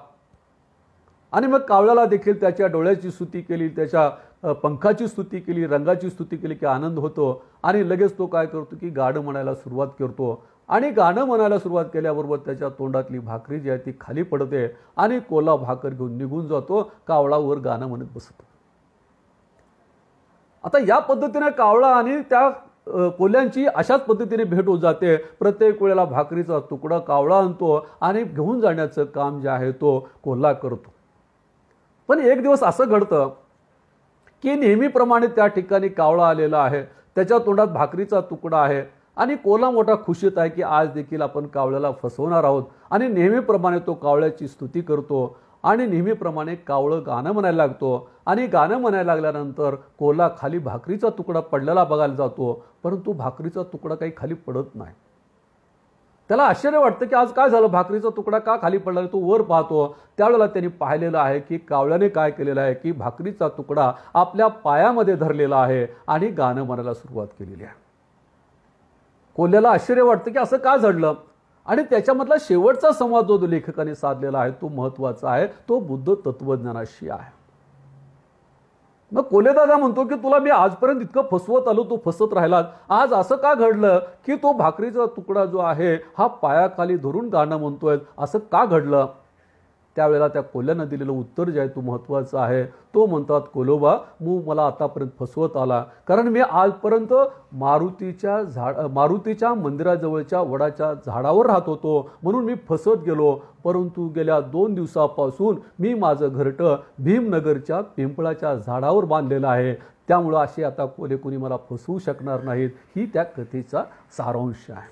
आणि मग कावळ्याला देखील त्याच्या डोळ्याची स्तुती केली, त्याच्या पंखाची स्तुती केली, रंगाची स्तुती केली की आनंद होतो. आणि लगेच तो काय करतो की गाणं म्हणायला सुरुवात करतो. आणि गाणं म्हणायला सुरुवात केल्याबरोबर त्याच्या तोंडातली भाकरी जी आहे ती खाली पडते आणि कोल्हा भाकर घेऊन निघून जातो, कावळावर गाणं म्हणत बसतो. आता या पद्धतीने कावळा आणि त्या कोल्ह्यांची अशाच पद्धतीने भेट होत जाते. प्रत्येक वेळेला भाकरीचा तुकडा कावळा आणतो आणि घेऊन जाण्याचं काम जे आहे तो कोल्हा करतो. पण एक दिवस असं घडतं की नेहमीप्रमाणे त्या ठिकाणी कावळा आलेला आहे, त्याच्या तोंडात भाकरीचा तुकडा आहे आणि कोल्हा मोठा खुशीत आहे की आज देखील आपण कावळ्याला फसवणार आहोत. आणि नेहमीप्रमाणे तो कावळ्याची स्तुती करतो आणि नेहमीप्रमाणे कावळं गाणं म्हणायला लागतो. आणि गाणं म्हणायला लागल्यानंतर कोल्हा खाली भाकरीचा तुकडा पडलेला बघायला जातो, परंतु भाकरीचा तुकडा काही खाली पडत नाही. त्याला आश्चर्य वाटतं की आज काय झालं, भाकरीचा तुकडा का खाली पडला. तो वर पाहतो, त्यावेळेला त्यांनी पाहिलेलं आहे की कावळ्याने काय केलेलं आहे की भाकरीचा तुकडा आपल्या पायामध्ये धरलेला आहे आणि गाणं म्हणायला सुरुवात केलेली आहे. कोल्ह्याला आश्चर्य वाटतं की असं का घडलं. आणि त्याच्यामधला शेवटचा संवाद जो लेखकाने साधलेला आहे तो महत्त्वाचा आहे, तो बुद्ध तत्वज्ञानाशी आहे. मग कोल्हेदादा म्हणतो की तुला मी आजपर्यंत इतकं फसवत आलो, तू फसत राहिलास, आज असं का घडलं की तो भाकरीचा तुकडा जो आहे हा पायाखाली धरून गाणं म्हणतोय, असं का घडलं. त्यावेळेला त्या कोल्ह्यानं दिलेलं उत्तर जे आहे तो महत्त्वाचं आहे. तो म्हणतात, कोल्होबा मला आतापर्यंत फसवत आला, कारण मी आजपर्यंत मारुतीच्या मंदिराजवळच्या वडाच्या झाडावर राहत होतो, म्हणून मी फसत गेलो. परंतु गेल्या 2 दिवसापासून मी माझं घरटं भीमनगरच्या पिंपळाच्या झाडावर बांधलेलं आहे, त्यामुळं असे आता कोणी मला फसवू शकणार नाहीत. ही त्या कथेचा सारांश आहे.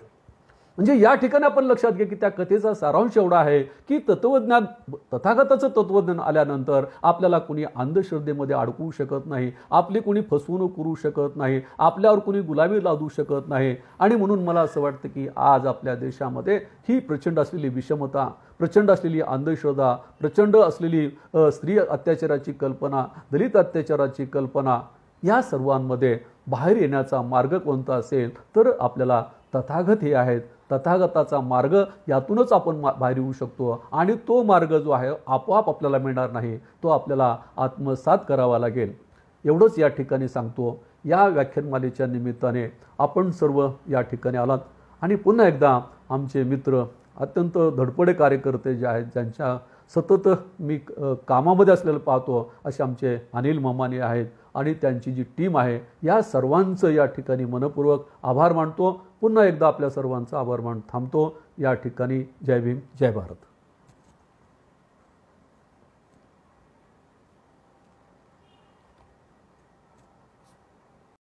म्हणजे या ठिकाणी आपण लक्षात घ्या की त्या कथेचा सारांश एवढा आहे की तत्वज्ञान, तथागताचं तत्वज्ञान आल्यानंतर आपल्याला कुणी अंधश्रद्धेमध्ये अडकवू शकत नाही, आपली कुणी फसवणूक करू शकत नाही, आपल्यावर कुणी गुलामी लादू शकत नाही. आणि म्हणून मला असं वाटतं की आज आपल्या देशामध्ये ही प्रचंड असलेली विषमता, प्रचंड असलेली अंधश्रद्धा, प्रचंड असलेली स्त्री अत्याचाराची कल्पना, दलित अत्याचाराची कल्पना, या सर्वांमध्ये बाहेर येण्याचा मार्ग कोणता असेल तर आपल्याला तथागत हे आहेत. तथागताचा मार्ग यातूनच आपण बाहेर येऊ शकतो आणि तो मार्ग जो आहे आपोआप आपल्याला मिळणार नाही, तो आपल्याला आत्मसात करावा लागेल. एवढंच या ठिकाणी सांगतो. या व्याख्यानमालेच्या निमित्ताने आपण सर्व या ठिकाणी आलात आणि पुन्हा एकदा आमचे मित्र, अत्यंत धडपडे कार्यकर्ते जे आहेत, ज्यांच्या सतत मी कामामध्ये असलेलं पाहतो, असे आमचे अनिल मामाने आहेत आणि त्यांची जी टीम आहे, या सर्वांचं या ठिकाणी मनपूर्वक आभार मानतो. पुन्हा एकदा आपल्या सर्वांचा आभार मानून थांबतो. या ठिकाणी जय भीम, जय भारत.